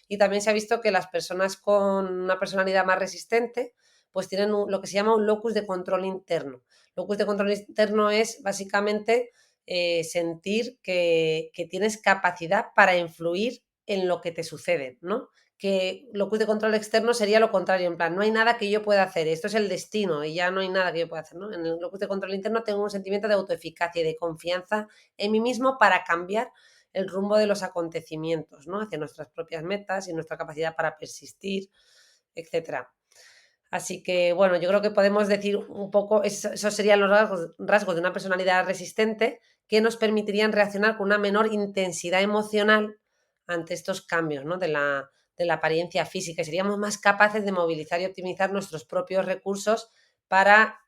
Y también se ha visto que las personas con una personalidad más resistente pues tienen lo que se llama un locus de control interno. Locus de control interno es básicamente sentir que tienes capacidad para influir en lo que te sucede, ¿no? Que locus de control externo sería lo contrario, en plan, no hay nada que yo pueda hacer, esto es el destino y ya no hay nada que yo pueda hacer, ¿no? En el locus de control interno tengo un sentimiento de autoeficacia y de confianza en mí mismo para cambiar el rumbo de los acontecimientos, ¿no? Hacia nuestras propias metas y nuestra capacidad para persistir, etcétera. Así que, bueno, yo creo que podemos decir un poco, esos serían los rasgos de una personalidad resistente que nos permitirían reaccionar con una menor intensidad emocional ante estos cambios, ¿no? De la apariencia física. Y seríamos más capaces de movilizar y optimizar nuestros propios recursos para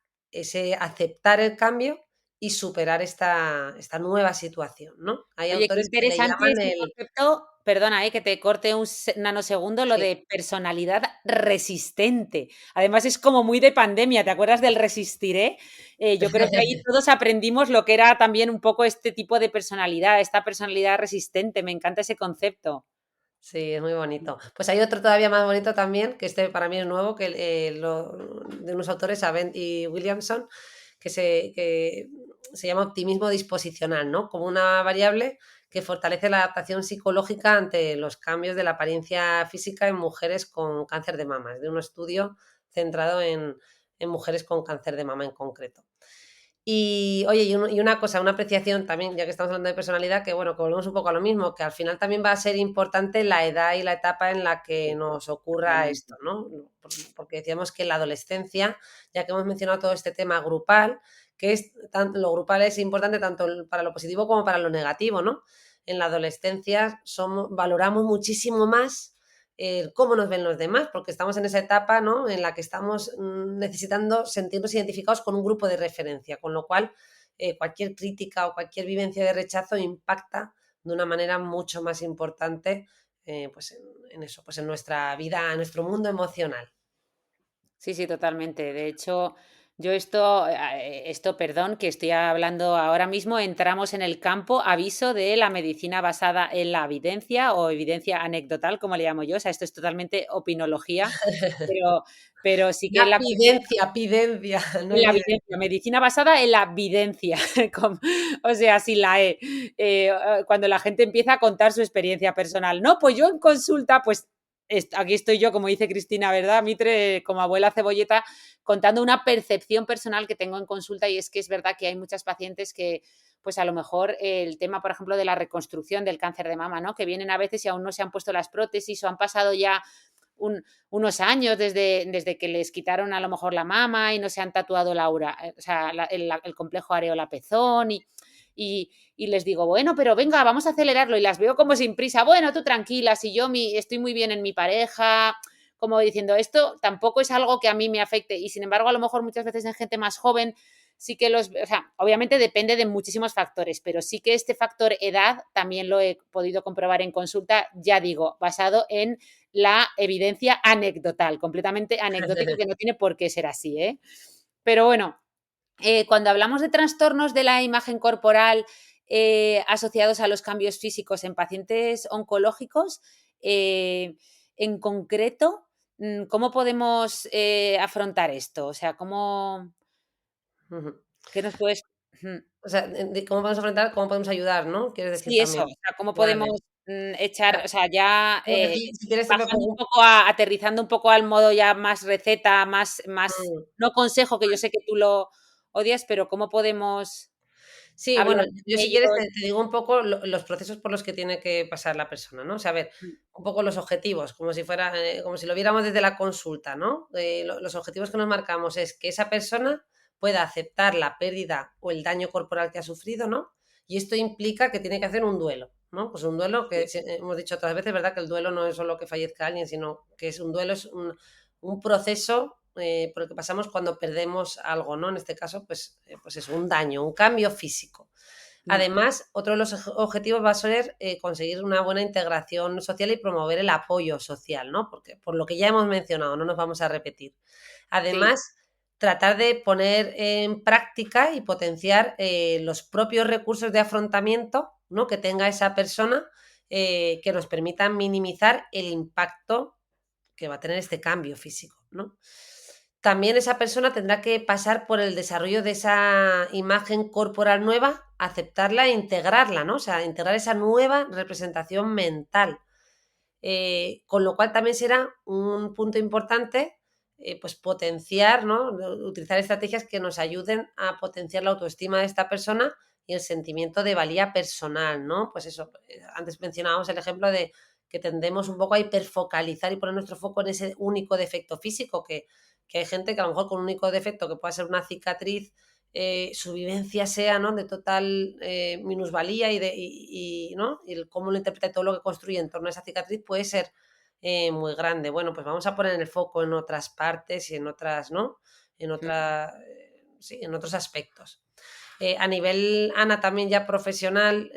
aceptar el cambio y superar esta nueva situación, ¿no? Hay Oye, qué autores que le interesante llaman este el... concepto, perdona, que te corte un nanosegundo, lo Sí, de personalidad resistente. Además, es como muy de pandemia, ¿te acuerdas del resistiré? Yo creo que ahí todos aprendimos lo que era también un poco este tipo de personalidad, esta personalidad resistente. Me encanta ese concepto. sí, es muy bonito. Pues hay otro todavía más bonito también, que este para mí es nuevo, de unos autores, Avent y Williamson, que se llama optimismo disposicional, ¿no? Como una variable que fortalece la adaptación psicológica ante los cambios de la apariencia física en mujeres con cáncer de mama. Es de un estudio centrado en mujeres con cáncer de mama en concreto. Y oye, y una cosa, una apreciación también, ya que estamos hablando de personalidad, que bueno, que volvemos un poco a lo mismo, que al final también va a ser importante la edad y la etapa en la que Sí, nos ocurra totalmente. esto, ¿no? Porque decíamos que en la adolescencia, ya que hemos mencionado todo este tema grupal, que es lo grupal es importante tanto para lo positivo como para lo negativo, ¿no? En la adolescencia valoramos muchísimo más cómo nos ven los demás, porque estamos en esa etapa, ¿no? En la que estamos necesitando sentirnos identificados con un grupo de referencia, con lo cual cualquier crítica o cualquier vivencia de rechazo impacta de una manera mucho más importante pues en eso, pues en nuestra vida, en nuestro mundo emocional. Sí, sí, totalmente. De hecho, yo esto, perdón, que estoy hablando ahora mismo, entramos en el campo, aviso, de la medicina basada en la evidencia o evidencia anecdotal, como le llamo yo. O sea, esto es totalmente opinología, pero, pero sí que La la pidencia, pidencia, no la evidencia. evidencia, medicina basada en la videncia, o sea, sin la E. Cuando la gente empieza a contar su experiencia personal. No, pues yo en consulta, pues aquí estoy yo, como dice Cristina, ¿verdad? Mitre, como abuela cebolleta, contando una percepción personal que tengo en consulta, y es que es verdad que hay muchas pacientes que, pues a lo mejor el tema, por ejemplo, de la reconstrucción del cáncer de mama, ¿no? Que vienen a veces y aún no se han puesto las prótesis o han pasado ya unos años desde que les quitaron a lo mejor la mama y no se han tatuado o sea, el complejo areola-pezón y les digo, bueno, pero venga, vamos a acelerarlo y las veo como sin prisa. Bueno, tú tranquila, si yo estoy muy bien en mi pareja, como diciendo, esto tampoco es algo que a mí me afecte y sin embargo a lo mejor muchas veces en gente más joven sí que o sea, obviamente depende de muchísimos factores, pero sí que este factor edad también lo he podido comprobar en consulta, ya digo, basado en la evidencia anecdotal, completamente anecdótica, que no tiene por qué ser así, ¿eh? Pero bueno, cuando hablamos de trastornos de la imagen corporal asociados a los cambios físicos en pacientes oncológicos, en concreto, ¿cómo podemos afrontar esto? O sea, Ujú. ¿qué nos puedes? O sea, cómo podemos afrontar, cómo podemos ayudar, ¿no? Quieres decir Sí, eso, también. o sea, ¿cómo podemos Vale. echar, Ah, o sea, ya pues aquí, si quieres, te bajando un propongo. poco, aterrizando un poco al modo ya más receta, más, Mm. no consejo, que yo sé que tú lo odias, pero ¿cómo podemos Sí, bueno, hablar yo de si quieres ellos? te digo un poco los procesos por los que tiene que pasar la persona, ¿no? O sea, a ver, Mm, un poco los objetivos, como si fuera, como si lo viéramos desde la consulta, ¿no? Los objetivos que nos marcamos es que esa persona pueda aceptar la pérdida o el daño corporal que ha sufrido, ¿no? Y esto implica que tiene que hacer un duelo, ¿no? Pues un duelo que sí, hemos dicho otras veces, ¿verdad? Que el duelo no es solo que fallezca alguien, sino que es un duelo, es un proceso por el que pasamos cuando perdemos algo, ¿no? En este caso, pues es un daño, un cambio físico. mm, Además, otro de los objetivos va a ser conseguir una buena integración social y promover el apoyo social, ¿no? Porque por lo que ya hemos mencionado, no nos vamos a repetir. sí, Además, tratar de poner en práctica y potenciar los propios recursos de afrontamiento, ¿no? Que tenga esa persona que nos permitan minimizar el impacto que va a tener este cambio físico, ¿no? También esa persona tendrá que pasar por el desarrollo de esa imagen corporal nueva, aceptarla e integrarla, ¿no? O sea, integrar esa nueva representación mental. Con lo cual también será un punto importante, pues potenciar, ¿no? Utilizar estrategias que nos ayuden a potenciar la autoestima de esta persona y el sentimiento de valía personal, ¿no? Pues eso, antes mencionábamos el ejemplo de que tendemos un poco a hiperfocalizar y poner nuestro foco en ese único defecto físico, que hay gente que a lo mejor con un único defecto, que pueda ser una cicatriz, su vivencia sea, ¿no? De total minusvalía ¿no? Y cómo lo interpreta y todo lo que construye en torno a esa cicatriz puede ser muy grande. Bueno, pues vamos a poner el foco en otras partes y en otras, ¿no? En mm, sí, en otros aspectos. A nivel, Ana, también ya profesional,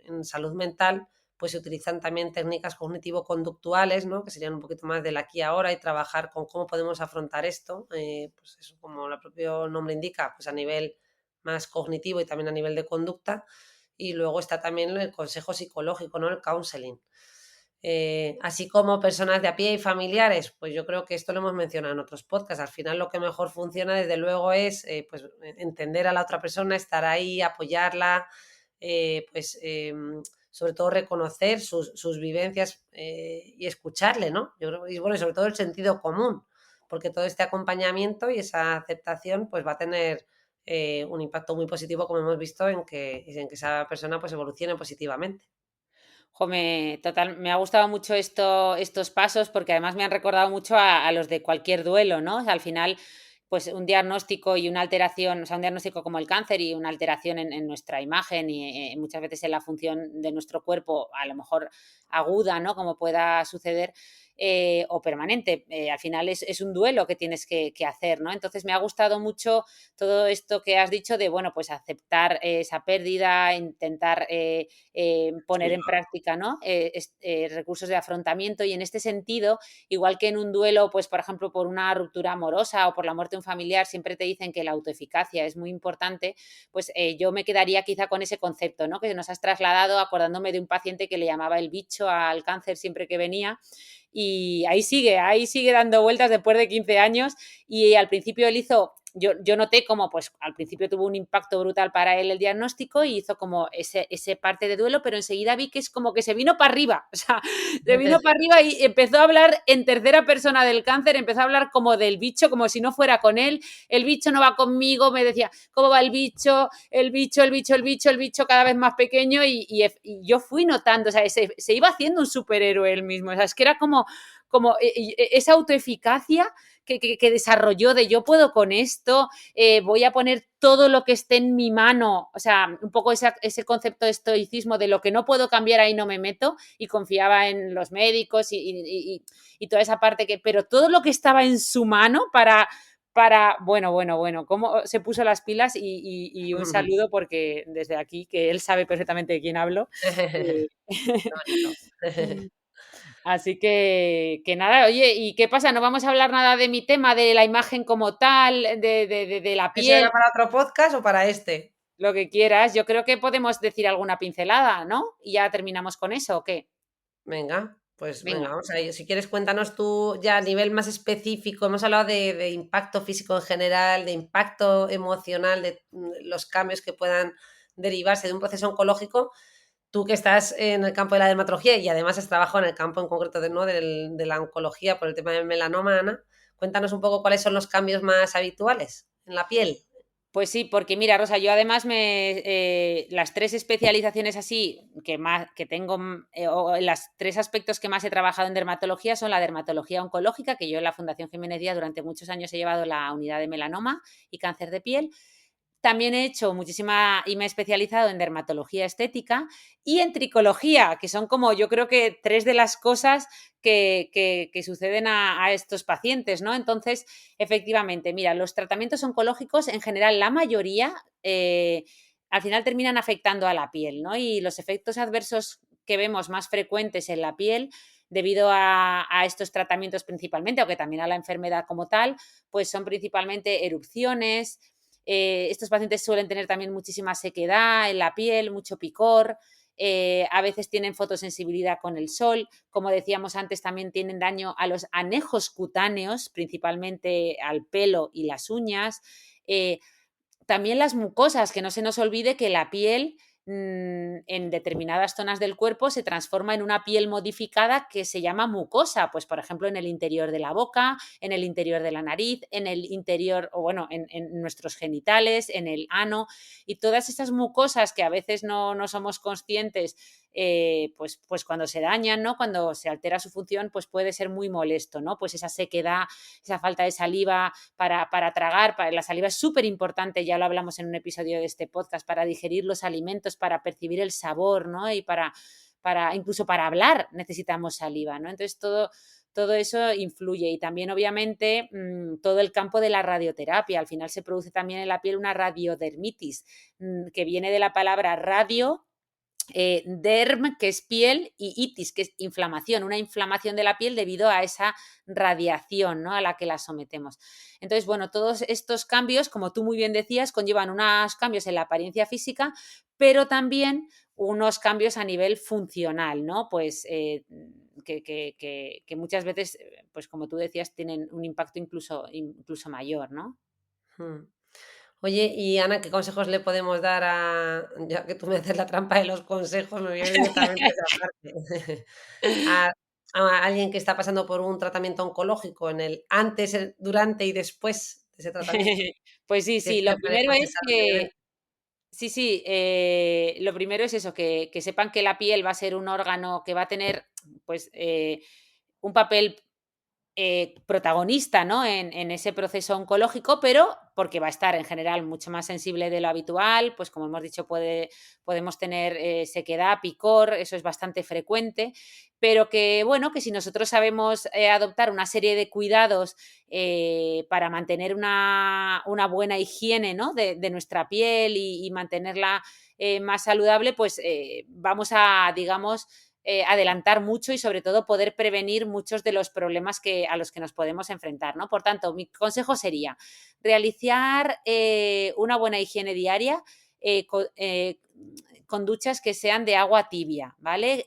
en salud mental, pues se utilizan también técnicas cognitivo-conductuales, ¿no? Que serían un poquito más del aquí y ahora y trabajar con cómo podemos afrontar esto, pues eso, como el propio nombre indica, pues a nivel más cognitivo y también a nivel de conducta. Y luego está también el consejo psicológico, ¿no? El counseling. Así como personas de a pie y familiares, pues yo creo que esto lo hemos mencionado en otros podcasts. Al final lo que mejor funciona desde luego es pues, entender a la otra persona, estar ahí, apoyarla, pues sobre todo reconocer sus vivencias y escucharle, ¿no? Yo creo, y bueno, y sobre todo el sentido común, porque todo este acompañamiento y esa aceptación pues va a tener un impacto muy positivo, como hemos visto, en que esa persona pues evolucione positivamente. Jo, me ha gustado mucho estos pasos porque además me han recordado mucho a los de cualquier duelo, ¿no? O sea, al final, pues un diagnóstico y una alteración, o sea, un diagnóstico como el cáncer y una alteración en nuestra imagen y muchas veces en la función de nuestro cuerpo, a lo mejor aguda, ¿no? Como pueda suceder. O permanente. Al final es un duelo que tienes que hacer, ¿no? Entonces me ha gustado mucho todo esto que has dicho de, bueno, pues aceptar esa pérdida, intentar poner Sí. en práctica, ¿no? Recursos de afrontamiento y en este sentido, igual que en un duelo, pues por ejemplo, por una ruptura amorosa o por la muerte de un familiar, siempre te dicen que la autoeficacia es muy importante, pues yo me quedaría quizá con ese concepto, ¿no? Que nos has trasladado acordándome de un paciente que le llamaba el bicho al cáncer siempre que venía y ahí sigue dando vueltas después de 15 años y al principio él hizo, yo noté como pues al principio tuvo un impacto brutal para él el diagnóstico y hizo como ese parte de duelo, pero enseguida vi que es como que se vino para arriba, o sea, se vino para arriba y empezó a hablar en tercera persona del cáncer, empezó a hablar como del bicho, como si no fuera con él, el bicho no va conmigo, me decía, ¿cómo va el bicho? El bicho, el bicho, el bicho, el bicho cada vez más pequeño y yo fui notando, o sea, se iba haciendo un superhéroe él mismo, o sea, es que era como esa autoeficacia que desarrolló de yo puedo con esto, voy a poner todo lo que esté en mi mano, o sea, un poco ese concepto de estoicismo de lo que no puedo cambiar ahí no me meto y confiaba en los médicos y toda esa parte pero todo lo que estaba en su mano bueno, cómo se puso las pilas y un saludo porque desde aquí, que él sabe perfectamente de quién hablo. Eh, Qué bonito. Así que nada, oye, ¿y qué pasa? ¿No vamos a hablar nada de mi tema, de la imagen como tal, de la ¿Eso piel, era para otro podcast o para este? lo que quieras? Yo creo que podemos decir alguna pincelada, ¿no? Y ya terminamos con eso, ¿o qué? Venga, pues venga, Venga. vamos a ello. Si quieres, cuéntanos tú ya a nivel más específico. Hemos hablado de impacto físico en general, de impacto emocional, de los cambios que puedan derivarse de un proceso oncológico. Tú que estás en el campo de la dermatología y además has trabajado en el campo en concreto ¿no? de la oncología por el tema del melanoma, Ana, cuéntanos un poco cuáles son los cambios más habituales en la piel. Pues sí, porque mira, Rosa, yo además las tres especializaciones así que tengo, o las tres aspectos que más he trabajado en dermatología son la dermatología oncológica, que yo en la Fundación Jiménez Díaz durante muchos años he llevado la unidad de melanoma y cáncer de piel. También he hecho muchísima y me he especializado en dermatología estética y en tricología, que son como yo creo que tres de las cosas que suceden a estos pacientes, ¿no? Entonces, efectivamente, mira, los tratamientos oncológicos, en general, la mayoría, al final terminan afectando a la piel, ¿no? Y los efectos adversos que vemos más frecuentes en la piel, debido a estos tratamientos principalmente, aunque también a la enfermedad como tal, pues son principalmente erupciones. Estos pacientes suelen tener también muchísima sequedad en la piel, mucho picor. A veces tienen fotosensibilidad con el sol. Como decíamos antes, también tienen daño a los anejos cutáneos, principalmente al pelo y las uñas. Eh, También las mucosas, que no se nos olvide que la piel en determinadas zonas del cuerpo se transforma en una piel modificada que se llama mucosa, pues por ejemplo en el interior de la boca, en el interior de la nariz, en el interior, o bueno, en nuestros genitales, en el ano, y todas esas mucosas que a veces no somos conscientes, pues cuando se dañan, ¿no? Cuando se altera su función, pues puede ser muy molesto, ¿no? Pues esa sequedad, esa falta de saliva para tragar, la saliva es súper importante, ya lo hablamos en un episodio de este podcast, para digerir los alimentos, para percibir el sabor, ¿no? Y incluso para hablar necesitamos saliva, ¿no? Entonces todo eso influye y también obviamente todo el campo de la radioterapia. Al final se produce también en la piel una radiodermitis, que viene de la palabra radio, derm, que es piel, y itis, que es inflamación, una inflamación de la piel debido a esa radiación, ¿no? A la que la sometemos. Entonces, bueno, todos estos cambios, como tú muy bien decías, conllevan unos cambios en la apariencia física, pero también unos cambios a nivel funcional, ¿no? Pues que muchas veces, pues como tú decías, tienen un impacto incluso mayor, ¿no? Hmm. Oye, y Ana, ¿qué consejos le podemos dar ya que tú me haces la trampa de los consejos, me voy a ir directamente a esa parte, a, a alguien que está pasando por un tratamiento oncológico en el antes, el durante y después de ese tratamiento? Pues sí, Si es sí, que lo me puede primero es contestar que brevemente. sí, sí, lo primero es eso, que sepan que la piel va a ser un órgano que va a tener, pues, un papel protagonista, ¿no? En ese proceso oncológico, pero porque va a estar en general mucho más sensible de lo habitual, pues como hemos dicho, podemos tener sequedad, picor, eso es bastante frecuente, pero que bueno, que si nosotros sabemos adoptar una serie de cuidados para mantener una buena higiene, ¿no? de nuestra piel y mantenerla más saludable, pues vamos a, digamos, adelantar mucho y sobre todo poder prevenir muchos de los problemas a los que nos podemos enfrentar, ¿no? Por tanto, mi consejo sería realizar una buena higiene diaria con duchas que sean de agua tibia, ¿vale?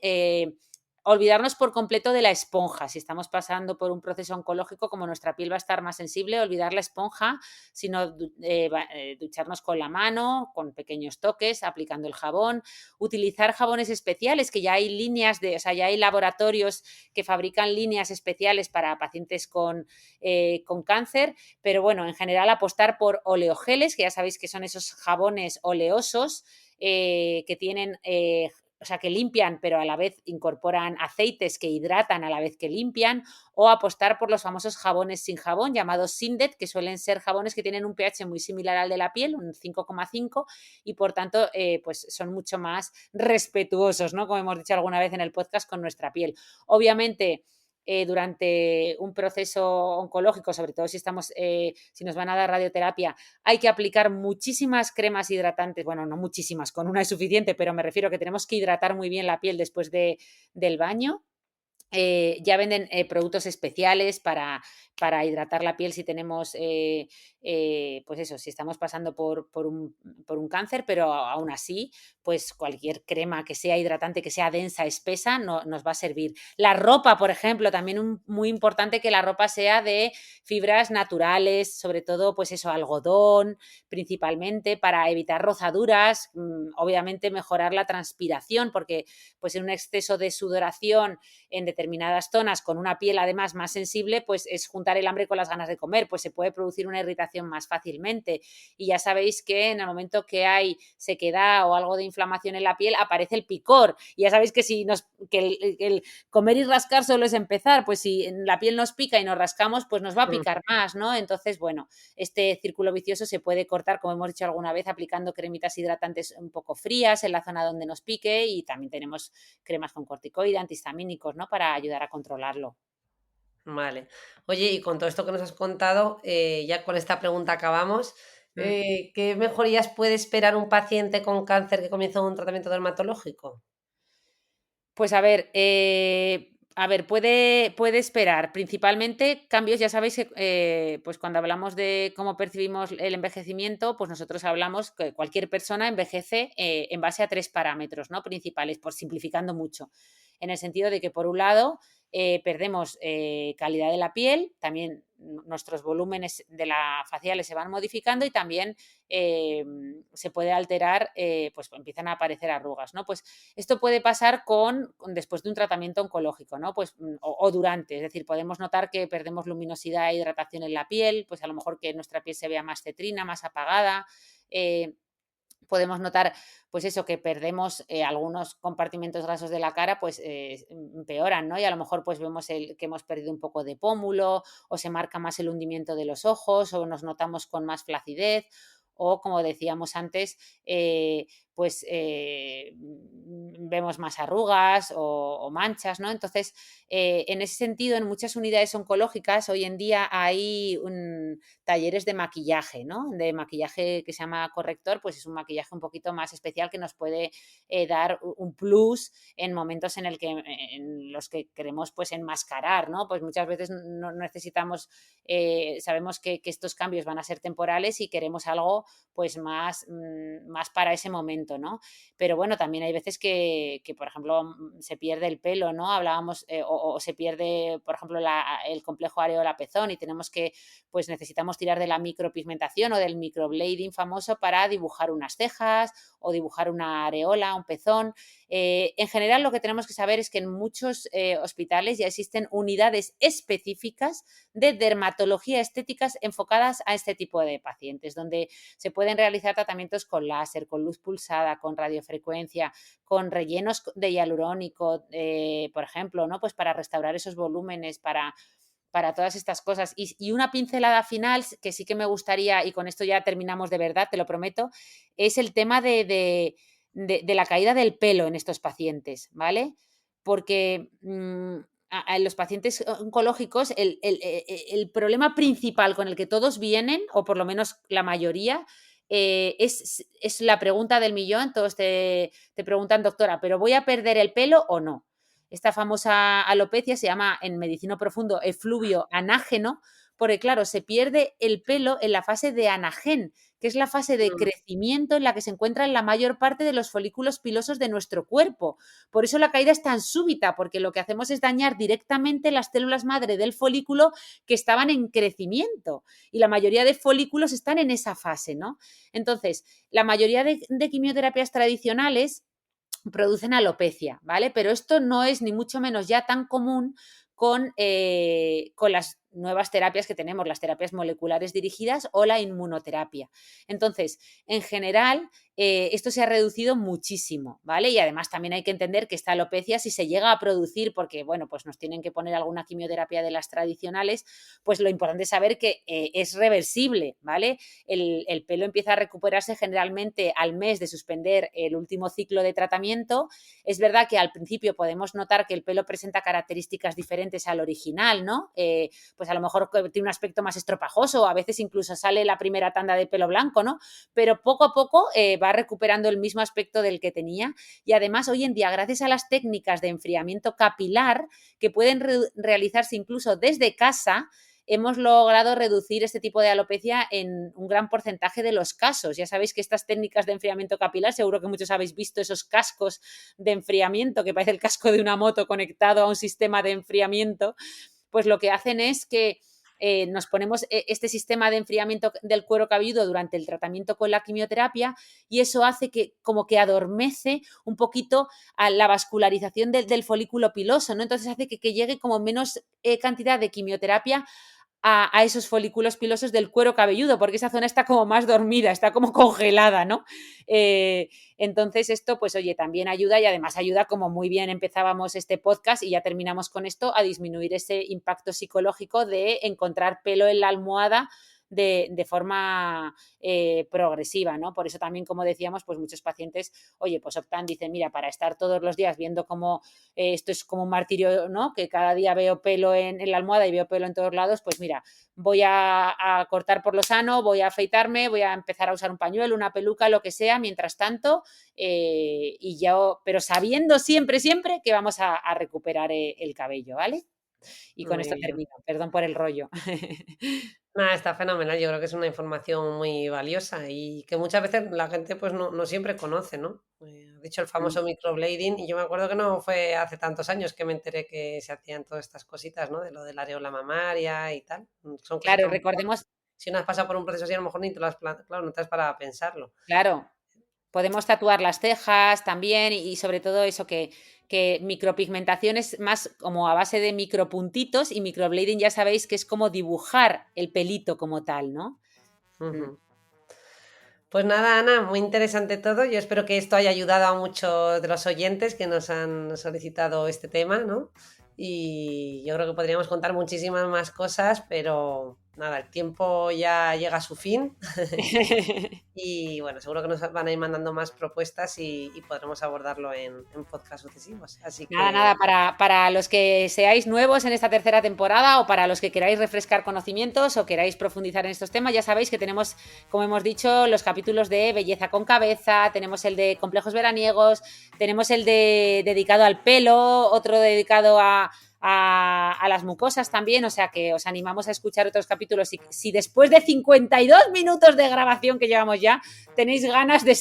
Olvidarnos por completo de la esponja. Si estamos pasando por un proceso oncológico, como nuestra piel va a estar más sensible, olvidar la esponja, sino ducharnos con la mano, con pequeños toques, aplicando el jabón, utilizar jabones especiales, que ya hay o sea, ya hay laboratorios que fabrican líneas especiales para pacientes con cáncer, pero bueno, en general apostar por oleogeles, que ya sabéis que son esos jabones oleosos que tienen o sea, que limpian, pero a la vez incorporan aceites que hidratan a la vez que limpian, o apostar por los famosos jabones sin jabón, llamados Sindet, que suelen ser jabones que tienen un pH muy similar al de la piel, un 5,5, y por tanto, pues son mucho más respetuosos, ¿no? Como hemos dicho alguna vez en el podcast, con nuestra piel. Obviamente, durante un proceso oncológico, sobre todo si nos van a dar radioterapia, hay que aplicar muchísimas cremas hidratantes, bueno, no muchísimas, con una es suficiente, pero me refiero a que tenemos que hidratar muy bien la piel después del baño. Ya venden productos especiales para hidratar la piel si tenemos, pues eso, si estamos pasando por un cáncer, pero aún así, pues cualquier crema que sea hidratante, que sea densa, espesa, nos va a servir. La ropa, por ejemplo, también muy importante que la ropa sea de fibras naturales, sobre todo, pues eso, algodón, principalmente, para evitar rozaduras, obviamente mejorar la transpiración, porque pues en un exceso de sudoración en determinadas zonas con una piel además más sensible, pues es juntar el hambre con las ganas de comer, pues se puede producir una irritación más fácilmente. Y ya sabéis que en el momento que hay sequedad o algo de inflamación en la piel, aparece el picor. Y ya sabéis que el comer y rascar solo es empezar, pues si la piel nos pica y nos rascamos, pues nos va a picar más, ¿no? Entonces, bueno, este círculo vicioso se puede cortar, como hemos dicho alguna vez, aplicando cremitas hidratantes un poco frías en la zona donde nos pique, y también tenemos cremas con corticoide, antihistamínicos, ¿no? Para ayudar a controlarlo. Vale. Oye, y con todo esto que nos has contado, ya con esta pregunta acabamos. Mm. ¿Qué mejorías puede esperar un paciente con cáncer que comienza un tratamiento dermatológico? Pues a ver, puede esperar principalmente cambios, ya sabéis que pues cuando hablamos de cómo percibimos el envejecimiento, pues nosotros hablamos que cualquier persona envejece en base a tres parámetros, ¿no? Principales, por simplificando mucho, en el sentido de que por un lado perdemos calidad de la piel, también nuestros volúmenes de la faciales se van modificando y también se puede alterar, pues empiezan a aparecer arrugas, ¿no? Pues esto puede pasar después de un tratamiento oncológico, ¿no? Pues, o durante, es decir, podemos notar que perdemos luminosidad e hidratación en la piel, pues a lo mejor que nuestra piel se vea más cetrina, más apagada. eh, Podemos notar, pues eso, que perdemos algunos compartimentos grasos de la cara, pues empeoran, ¿no? Y a lo mejor pues vemos que hemos perdido un poco de pómulo, o se marca más el hundimiento de los ojos, o nos notamos con más flacidez, o como decíamos antes, pues vemos más arrugas o manchas, ¿no? Entonces, en ese sentido, en muchas unidades oncológicas hoy en día hay talleres de maquillaje, ¿no? De maquillaje que se llama corrector, pues es un maquillaje un poquito más especial que nos puede dar un plus en momentos en los que queremos pues enmascarar, ¿no? Pues muchas veces no necesitamos, sabemos que estos cambios van a ser temporales y queremos algo pues más para ese momento. tratamiento, ¿no? Pero bueno, también hay veces que por ejemplo, se pierde el pelo, ¿no? Hablábamos, o se pierde, por ejemplo, el complejo areola-pezón y tenemos que, pues necesitamos tirar de la micropigmentación o del microblading famoso para dibujar unas cejas o dibujar una areola, un pezón. En general, lo que tenemos que saber es que en muchos hospitales ya existen unidades específicas de dermatología estéticas enfocadas a este tipo de pacientes, donde se pueden realizar tratamientos con láser, con luz pulsada, con radiofrecuencia, con rellenos de hialurónico, por ejemplo, ¿no? Pues para restaurar esos volúmenes, para todas estas cosas. Y una pincelada final que sí que me gustaría, y con esto ya terminamos de verdad, te lo prometo, es el tema de la caída del pelo en estos pacientes, ¿vale? Porque a los pacientes oncológicos el problema principal con el que todos vienen, o por lo menos la mayoría, es la pregunta del millón. Todos te preguntan, doctora, ¿pero voy a perder el pelo o no? Esta famosa alopecia se llama en medicina profundo efluvio anágeno, porque claro, se pierde el pelo en la fase de anagen, que es la fase de crecimiento en la que se encuentran la mayor parte de los folículos pilosos de nuestro cuerpo. Por eso la caída es tan súbita, porque lo que hacemos es dañar directamente las células madre del folículo que estaban en crecimiento. Y la mayoría de folículos están en esa fase, ¿no? Entonces, la mayoría de quimioterapias tradicionales producen alopecia, ¿vale? Pero esto no es ni mucho menos ya tan común con las nuevas terapias que tenemos, las terapias moleculares dirigidas o la inmunoterapia. Entonces, en general, esto se ha reducido muchísimo, ¿vale? Y además también hay que entender que esta alopecia, si se llega a producir, porque, bueno, pues nos tienen que poner alguna quimioterapia de las tradicionales, pues lo importante es saber que es reversible, ¿vale? El pelo empieza a recuperarse generalmente al mes de suspender el último ciclo de tratamiento. Es verdad que al principio podemos notar que el pelo presenta características diferentes al original, ¿no? Pues a lo mejor tiene un aspecto más estropajoso, a veces incluso sale la primera tanda de pelo blanco, ¿no? Pero poco a poco va recuperando el mismo aspecto del que tenía. Y además, hoy en día, gracias a las técnicas de enfriamiento capilar que pueden realizarse incluso desde casa, hemos logrado reducir este tipo de alopecia en un gran porcentaje de los casos. Ya sabéis que estas técnicas de enfriamiento capilar, seguro que muchos habéis visto esos cascos de enfriamiento, que parece el casco de una moto conectado a un sistema de enfriamiento, pues lo que hacen es que nos ponemos este sistema de enfriamiento del cuero cabelludo durante el tratamiento con la quimioterapia, y eso hace que como que adormece un poquito a la vascularización del folículo piloso, ¿no? Entonces hace que llegue como menos cantidad de quimioterapia a esos folículos pilosos del cuero cabelludo, porque esa zona está como más dormida, está como congelada, ¿no? Entonces esto, pues oye, también ayuda, y además ayuda, como muy bien empezábamos este podcast y ya terminamos con esto, a disminuir ese impacto psicológico de encontrar pelo en la almohada de forma progresiva, ¿no? Por eso también, como decíamos, pues muchos pacientes, oye, pues optan, dicen, mira, para estar todos los días viendo cómo esto es como un martirio, ¿no? Que cada día veo pelo en la almohada y veo pelo en todos lados, pues mira, voy a cortar por lo sano, voy a afeitarme, voy a empezar a usar un pañuelo, una peluca, lo que sea, mientras tanto, y yo, pero sabiendo siempre, siempre que vamos a recuperar el cabello, ¿vale? Y con Muy esto bien. termino, perdón por el rollo. Nada, está fenomenal. Yo creo que es una información muy valiosa y que muchas veces la gente pues no siempre conoce, ¿no? Has dicho el famoso microblading, y yo me acuerdo que no fue hace tantos años que me enteré que se hacían todas estas cositas, ¿no? De lo de la areola mamaria y tal. Son cosas que Claro, a lo mejor, recordemos, si no has pasado por un proceso así, a lo mejor ni te lo has claro, no te has parado a pensarlo. claro, podemos tatuar las cejas también, y sobre todo eso que micropigmentación es más como a base de micropuntitos, y microblading ya sabéis que es como dibujar el pelito como tal, ¿no? Mm. Ujú. Pues nada, Ana, muy interesante todo. Yo espero que esto haya ayudado a muchos de los oyentes que nos han solicitado este tema, ¿no? Y yo creo que podríamos contar muchísimas más cosas, pero nada, el tiempo ya llega a su fin. Y bueno, seguro que nos van a ir mandando más propuestas y podremos abordarlo en podcast sucesivos. Así Nada, que nada, para los que seáis nuevos en esta tercera temporada, o para los que queráis refrescar conocimientos o queráis profundizar en estos temas, ya sabéis que tenemos, como hemos dicho, los capítulos de belleza con cabeza, tenemos el de complejos veraniegos, tenemos el dedicado al pelo, otro dedicado a las mucosas también, o sea que os animamos a escuchar otros capítulos. Y si después de 52 minutos de grabación que llevamos ya, tenéis ganas de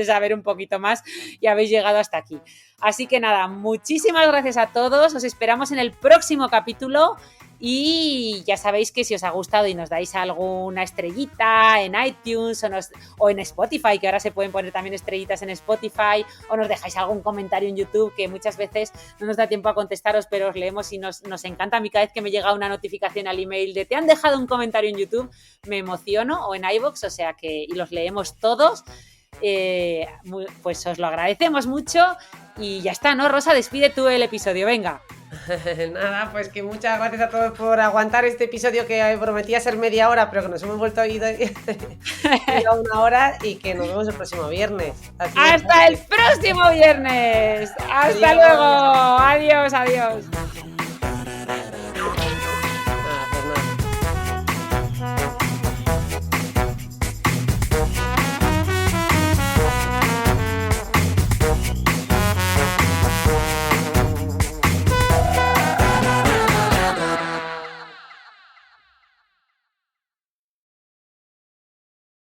saber un poquito más y habéis llegado hasta aquí. Así que nada, muchísimas gracias a todos, os esperamos en el próximo capítulo. Y ya sabéis que si os ha gustado y nos dais alguna estrellita en iTunes o en Spotify, que ahora se pueden poner también estrellitas en Spotify, o nos dejáis algún comentario en YouTube, que muchas veces no nos da tiempo a contestaros, pero os leemos y nos encanta. A mí cada vez que me llega una notificación al email de te han dejado un comentario en YouTube, me emociono, o en iVoox, o sea que y los leemos todos. Pues os lo agradecemos mucho y ya está, ¿no, Rosa? Despide tú el episodio, venga. Nada, pues que muchas gracias a todos por aguantar este episodio que prometía ser media hora, pero que nos hemos vuelto a ir a 1 hora, y que nos vemos el próximo viernes. ¡Hasta el próximo viernes! ¡Hasta luego! Adiós, adiós.